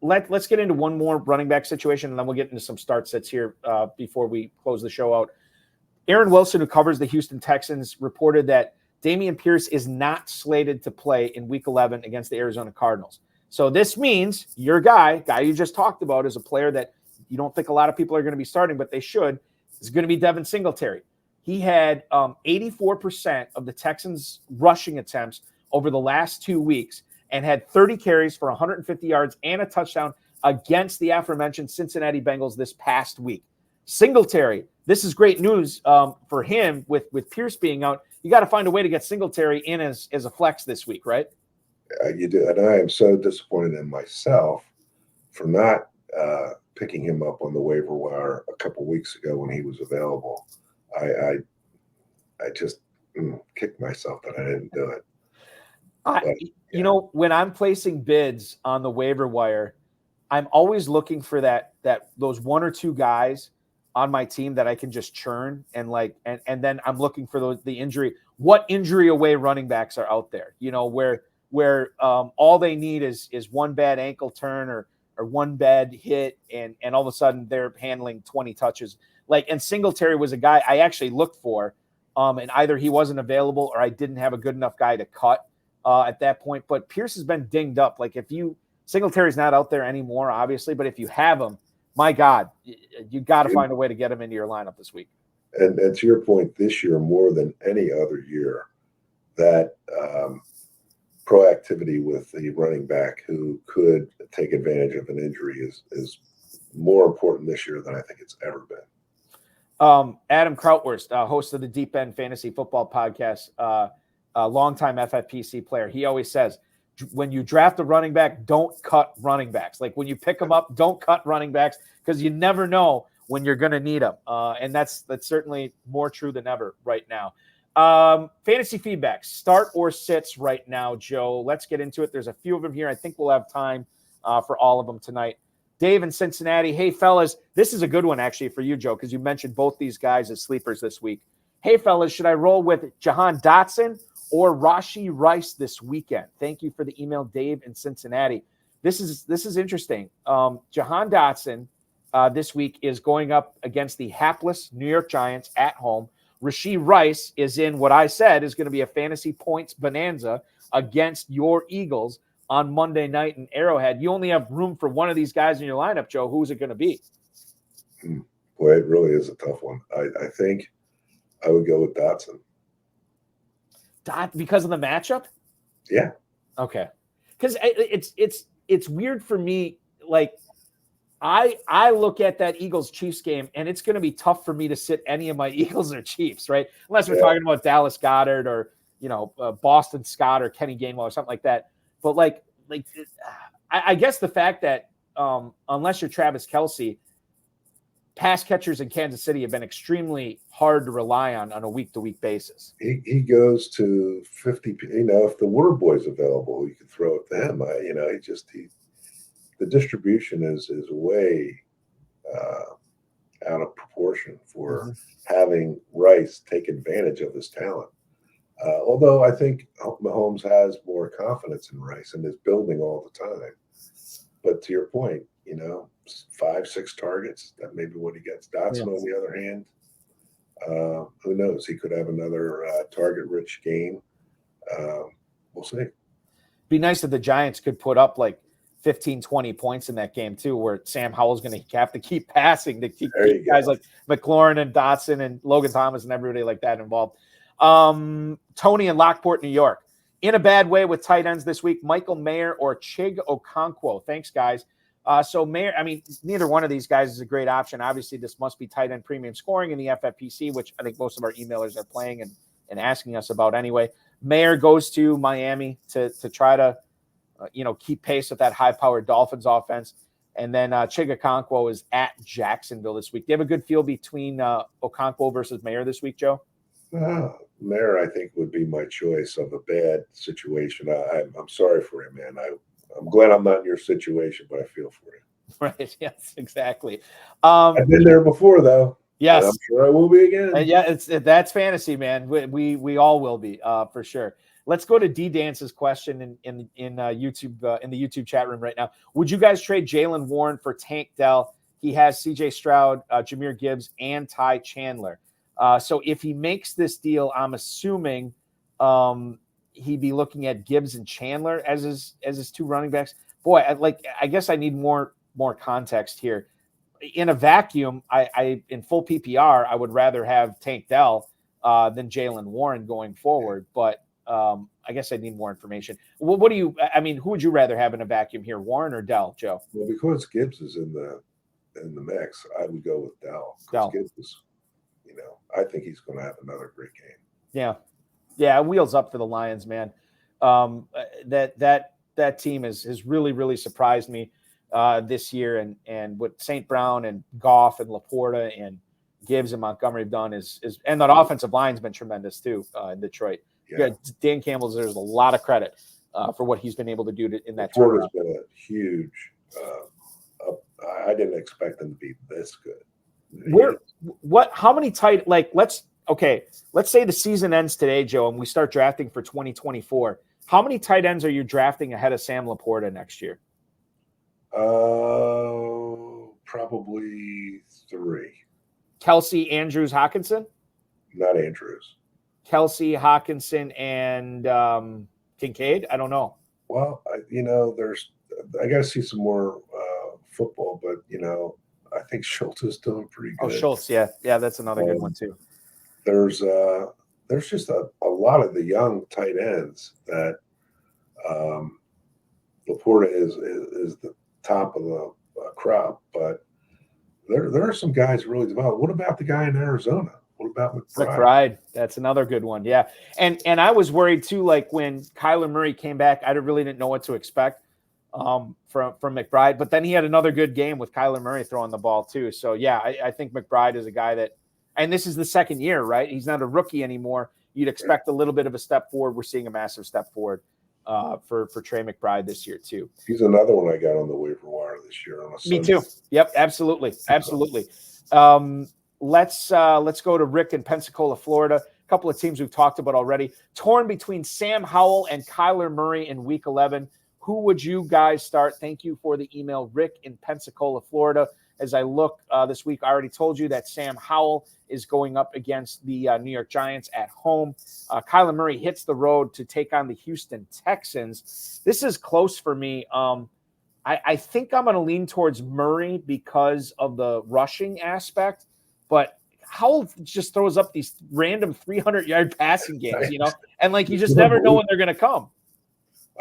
S1: Let's get into one more running back situation, and then we'll get into some start sets here before we close the show out. Aaron Wilson, who covers the Houston Texans, reported that Dameon Pierce is not slated to play in Week 11 against the Arizona Cardinals. So this means your guy you just talked about, is a player that you don't think a lot of people are going to be starting, but they should, is going to be Devin Singletary. He had 84% of the Texans' rushing attempts over the last 2 weeks and had 30 carries for 150 yards and a touchdown against the aforementioned Cincinnati Bengals this past week. Singletary, this is great news for him with Pierce being out. You got to find a way to get Singletary in as a flex this week, right?
S4: You do, and I am so disappointed in myself for not picking him up on the waiver wire a couple weeks ago when he was available. I just kicked myself that I didn't do it.
S1: You know, when I'm placing bids on the waiver wire, I'm always looking for those one or two guys on my team that I can just churn and then I'm looking for the injury. What injury away running backs are out there? You know, where all they need is one bad ankle turn or one bad hit, and all of a sudden they're handling 20 touches. And Singletary was a guy I actually looked for, and either he wasn't available or I didn't have a good enough guy to cut at that point. But Pierce has been dinged up. Singletary's not out there anymore, obviously, but if you have him, my God, you got to find a way to get him into your lineup this week.
S4: And to your point, this year more than any other year, that proactivity with the running back who could take advantage of an injury is more important this year than I think it's ever been.
S1: Adam Krautwurst, host of the Deep End Fantasy Football Podcast, a longtime FFPC player, he always says, when you draft a running back, don't cut running backs. When you pick them up, don't cut running backs because you never know when you're going to need them. And that's certainly more true than ever right now. Fantasy feedback, start or sits right now, Joe. Let's get into it. There's a few of them here. I think we'll have time for all of them tonight. Dave in Cincinnati. Hey, fellas, this is a good one actually for you, Joe, because you mentioned both these guys as sleepers this week. Hey, fellas, should I roll with Jahan Dotson or Rashee Rice this weekend? Thank you for the email, Dave in Cincinnati. This is interesting. Jahan Dotson this week is going up against the hapless New York Giants at home. Rashee Rice is in what I said is going to be a fantasy points bonanza against your Eagles on Monday night in Arrowhead. You only have room for one of these guys in your lineup, Joe. Who's it going to be?
S4: Boy, it really is a tough one. I think I would go with Dotson.
S1: Because of the matchup?
S4: Yeah.
S1: Okay. Because it's weird for me. I look at that Eagles-Chiefs game, and it's going to be tough for me to sit any of my Eagles or Chiefs, right? Unless we're talking about Dallas Goedert or, Boston Scott or Kenny Gainwell or something like that. But, I guess the fact that unless you're Travis Kelce, pass catchers in Kansas City have been extremely hard to rely on a week-to-week basis.
S4: He goes to 50. If the Water Boy's available, you could throw it to him. The distribution is way out of proportion for having Rice take advantage of his talent. Although I think Mahomes has more confidence in Rice and is building all the time. But to your point, 5-6 targets, that may be what he gets. Dotson, on the other hand, who knows? He could have another target-rich game. We'll see.
S1: Be nice if the Giants could put up 15, 20 points in that game too, where Sam Howell's going to have to keep passing to keep guys like McLaurin and Dotson and Logan Thomas and everybody like that involved. Tony in Lockport, New York. In a bad way with tight ends this week, Michael Mayer or Chig Okonkwo. Thanks, guys. So Mayer, neither one of these guys is a great option. Obviously, this must be tight end premium scoring in the FFPC, which I think most of our emailers are playing and asking us about anyway. Mayer goes to Miami to try to, keep pace with that high-powered Dolphins offense. And then Chigakonkwo is at Jacksonville this week. Do you have a good feel between Okonkwo versus Mayer this week, Joe?
S4: Mayer, I think, would be my choice of a bad situation. I'm sorry for him, man. I'm glad I'm not in your situation, but I feel for you.
S1: Right. Yes, exactly.
S4: I've been there before, though.
S1: Yes.
S4: I'm sure I will be again.
S1: Yeah, that's fantasy, man. We all will be for sure. Let's go to D Dance's question in YouTube in the YouTube chat room right now. Would you guys trade Jalen Warren for Tank Dell? He has C.J. Stroud, Jahmyr Gibbs, and Ty Chandler. So if he makes this deal, I'm assuming he'd be looking at Gibbs and Chandler as his two running backs. Boy, I guess I need more context here. In a vacuum, I in full PPR, I would rather have Tank Dell than Jalen Warren going forward. But I guess I need more information. Who would you rather have in a vacuum here, Warren or Dell, Joe?
S4: Well, because Gibbs is in the mix, I would go with Dell. Gibbs is, I think he's going to have another great game.
S1: Yeah, wheels up for the Lions, man. That team has really, really surprised me this year, and what St. Brown and Goff and Laporta and Gibbs and Montgomery have done is and that offensive line's been tremendous too in Detroit. Yeah. Dan Campbell deserves a lot of credit for what he's been able to do in that
S4: turnaround. Laporta's been a huge. I didn't expect them to be this good.
S1: How many tight, let's say the season ends today, Joe, and we start drafting for 2024. How many tight ends are you drafting ahead of Sam Laporta next year?
S4: Probably 3.
S1: Kelsey, Andrews, Hockenson?
S4: Not Andrews.
S1: Kelsey, Hockenson, and Kincaid? I don't know.
S4: Well, I got to see some more football, but I think Schultz is doing pretty good.
S1: Oh, Schultz, yeah, that's another good one too.
S4: There's just a lot of the young tight ends that Laporta is the top of the crop, but there are some guys really developed. What about the guy in Arizona? What about
S1: McBride? That's another good one. Yeah. And I was worried too, like when Kyler Murray came back, I really didn't know what to expect from McBride, but then he had another good game with Kyler Murray throwing the ball too. So yeah, I think McBride is a guy that, and this is the second year, right? He's not a rookie anymore. You'd expect a little bit of a step forward. We're seeing a massive step forward for Trey McBride this year too.
S4: He's another one I got on the waiver wire this year.
S1: Me too. Yep. Absolutely. Let's go to Rick in Pensacola, Florida. A couple of teams we've talked about already. Torn between Sam Howell and Kyler Murray in Week 11. Who would you guys start? Thank you for the email, Rick in Pensacola, Florida. As I look this week, I already told you that Sam Howell is going up against the New York Giants at home. Kyler Murray hits the road to take on the Houston Texans. This is close for me. I think I'm going to lean towards Murray because of the rushing aspect. But Howell just throws up these random 300-yard passing games, and you just never know when they're going to come.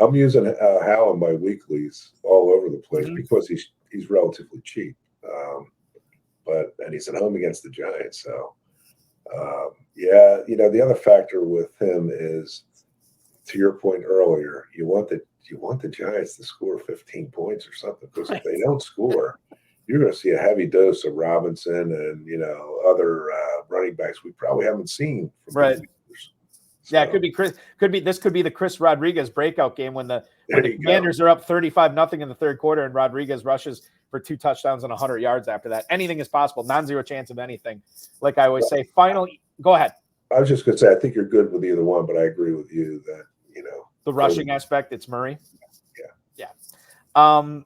S4: I'm using Howell in my weeklies all over the place because he's relatively cheap, and he's at home against the Giants. So, the other factor with him is, to your point earlier, you want the Giants to score 15 points or something, because if they don't score, you're going to see a heavy dose of Robinson and other running backs we probably haven't seen.
S1: Right. So, yeah, it could be Chris. This could be the Chris Rodriguez breakout game when the Commanders are up 35-0 in the third quarter and Rodriguez rushes for 2 touchdowns and 100 yards after that. Anything is possible. Non-zero chance of anything. Like I always say. Go ahead.
S4: I was just going to say I think you're good with either one, but I agree with you that
S1: the rushing aspect. It's Murray.
S4: Yeah.
S1: I'm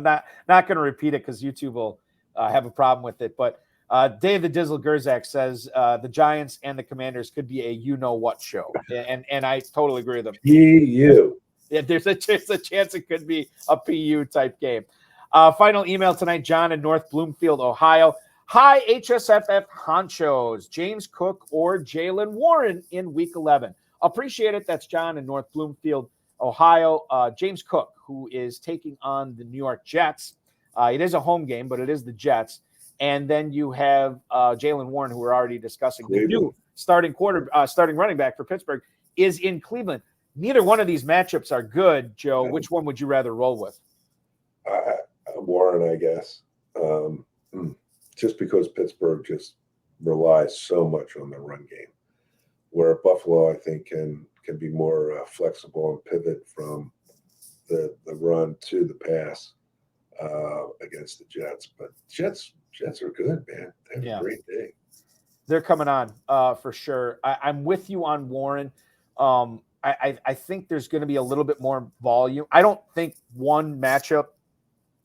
S1: not going to repeat it because YouTube will have a problem with it. But Dave the Dizzle Gerzak says the Giants and the Commanders could be a you-know-what show. And I totally agree with him.
S4: PU.
S1: Yeah, there's a chance it could be a PU-type game. Final email tonight, John in North Bloomfield, Ohio. Hi, HSFF honchos, James Cook or Jalen Warren in Week 11. Appreciate it. That's John in North Bloomfield, Ohio. James Cook, who is taking on the New York Jets. It is a home game, but it is the Jets. And then you have Jalen Warren, who we're already discussing. starting running back for Pittsburgh, is in Cleveland. Neither one of these matchups are good, Joe. Which one would you rather roll with?
S4: Warren, I guess. Just because Pittsburgh just relies so much on the run game, where Buffalo, I think, can be more flexible and pivot from the run to the pass against the Jets. But Jets are good, man. They have a great day.
S1: They're coming on for sure. I'm with you on Warren. I think there's going to be a little bit more volume. I don't think one matchup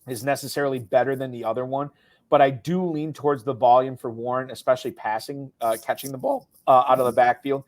S1: is necessarily better than the other one, but I do lean towards the volume for Warren, especially passing, catching the ball out of the backfield,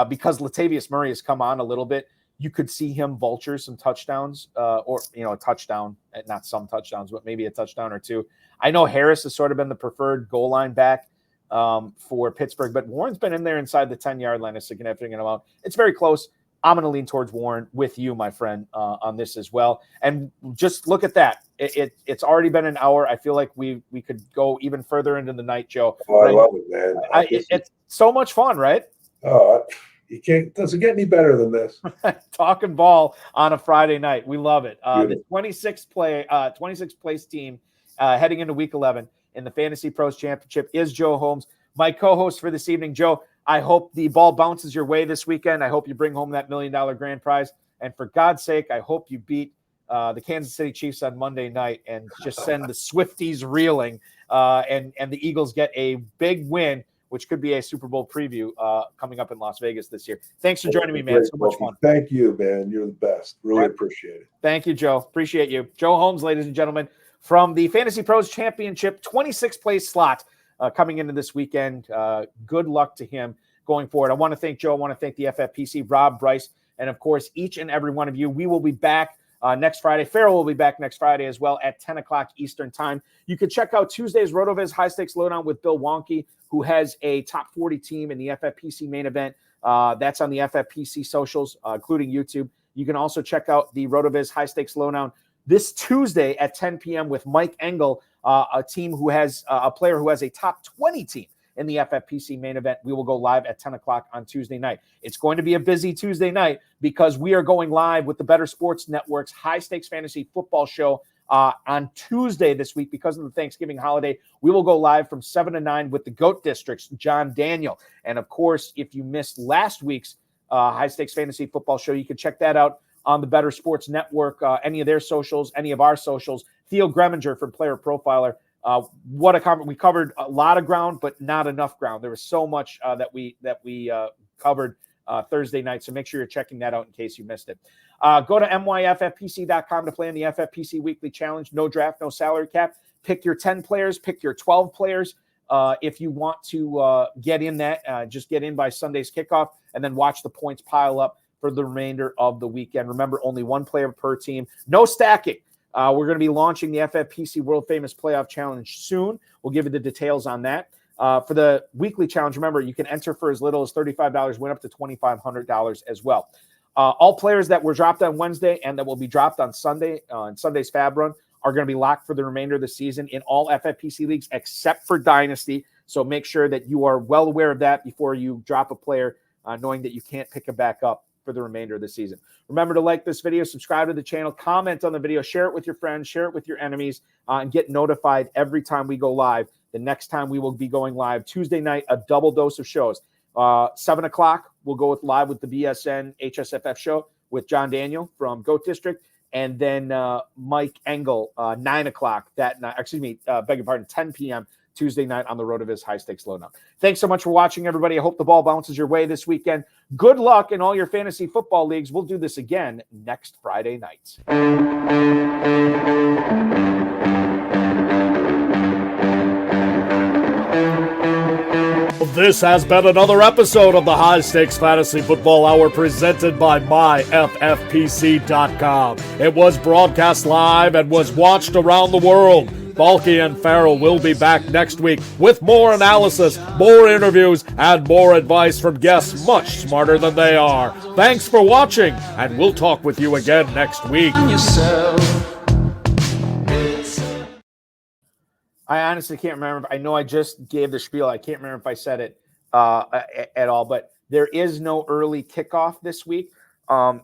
S1: because Latavius Murray has come on a little bit. You could see him vulture some touchdowns, or a touchdown, not some touchdowns, but maybe a touchdown or two. I know Harris has sort of been the preferred goal line back for Pittsburgh, but Warren's been in there inside the 10-yard line a significant amount. It's very close. I'm going to lean towards Warren with you, my friend, on this as well. And just look at that. It's already been an hour. I feel like we could go even further into the night, Joe.
S4: Oh, I love it, man.
S1: It's so much fun, right?
S4: Oh, you can't. Doesn't get any better than this.
S1: Talking ball on a Friday night. We love it. The 26th place team heading into Week 11 in the Fantasy Pros Championship is Joe Holmes, my co-host for this evening. Joe, I hope the ball bounces your way this weekend. I hope you bring home that $1 million grand prize. And for God's sake, I hope you beat the Kansas City Chiefs on Monday night and just send the Swifties reeling, and the Eagles get a big win, which could be a Super Bowl preview coming up in Las Vegas this year. Thanks for joining me, man. So much fun.
S4: Thank you, man. You're the best. Really appreciate it.
S1: Thank you, Joe. Appreciate you. Joe Holmes, ladies and gentlemen, from the Fantasy Pros Championship 26th place slot coming into this weekend. Good luck to him going forward. I want to thank Joe. I want to thank the FFPC, Rob, Bryce, and, of course, each and every one of you. We will be back next Friday. Ferrell will be back next Friday as well at 10 o'clock Eastern time. You can check out Tuesday's RotoViz High Stakes Lowdown with Bill Wonky, who has a top 40 team in the FFPC main event. That's on the FFPC socials, including YouTube. You can also check out the RotoViz High Stakes Lowdown this Tuesday at 10 p.m. with Mike Engel, a team who has a player who has a top 20 team in the FFPC main event. We will go live at 10 o'clock on Tuesday night. It's going to be a busy Tuesday night because we are going live with the Better Sports Network's High Stakes Fantasy Football Show on Tuesday this week because of the Thanksgiving holiday. We will go live from 7 to 9 with the GOAT District's John Daniel. And, of course, if you missed last week's High Stakes Fantasy Football Show, you can check that out on the Better Sports Network, any of their socials, any of our socials. Theo Greminger from Player Profiler. What a comment. We covered a lot of ground, but not enough ground. There was so much that we covered Thursday night. So make sure you're checking that out in case you missed it. Go to myffpc.com to play in the FFPC Weekly Challenge. No draft, no salary cap. Pick your 10 players, pick your 12 players. If you want to get in that, just get in by Sunday's kickoff and then watch the points pile up for the remainder of the weekend. Remember, only one player per team. No stacking. We're going to be launching the FFPC World Famous Playoff Challenge soon. We'll give you the details on that. For the weekly challenge, remember, you can enter for as little as $35, win up to $2,500 as well. All players that were dropped on Wednesday and that will be dropped on Sunday, on Sunday's Fab Run, are going to be locked for the remainder of the season in all FFPC leagues except for Dynasty. So make sure that you are well aware of that before you drop a player, knowing that you can't pick him back up for the remainder of the season. Remember to like this video, subscribe to the channel, comment on the video, share it with your friends, share it with your enemies, and get notified every time we go live. The next time we will be going live Tuesday night, a double dose of shows. 7 o'clock, we'll go live with the BSN HSFF show with John Daniel from GOAT District, and then Mike Engel, 9 o'clock that night. Beg your pardon, 10 p.m. Tuesday night on the RotoViz High Stakes Lowdown. Thanks so much for watching, everybody. I hope the ball bounces your way this weekend. Good luck in all your fantasy football leagues. We'll do this again next Friday night.
S3: This has been another episode of the High Stakes Fantasy Football Hour presented by myffpc.com. It was broadcast live and was watched around the world. Balky and Ferrell will be back next week with more analysis, more interviews, and more advice from guests much smarter than they are. Thanks for watching, and we'll talk with you again next week.
S1: I honestly can't remember. I know I just gave the spiel. I can't remember if I said it at all. But there is no early kickoff this week.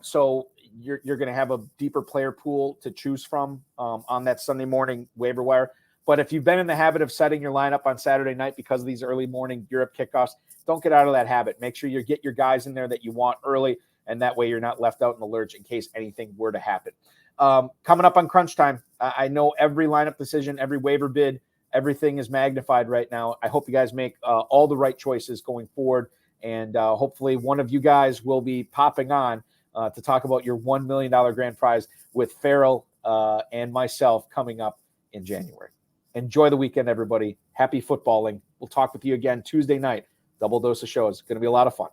S1: So you're going to have a deeper player pool to choose from on that Sunday morning waiver wire. But if you've been in the habit of setting your lineup on Saturday night because of these early morning Europe kickoffs, don't get out of that habit. Make sure you get your guys in there that you want early, and that way you're not left out in the lurch in case anything were to happen. Coming up on crunch time, I know every lineup decision, every waiver bid, everything is magnified right now. I hope you guys make all the right choices going forward, and hopefully one of you guys will be popping on to talk about your $1 million grand prize with Ferrell and myself coming up in January. Enjoy the weekend, everybody. Happy footballing. We'll talk with you again Tuesday night. Double dose of shows. It's going to be a lot of fun.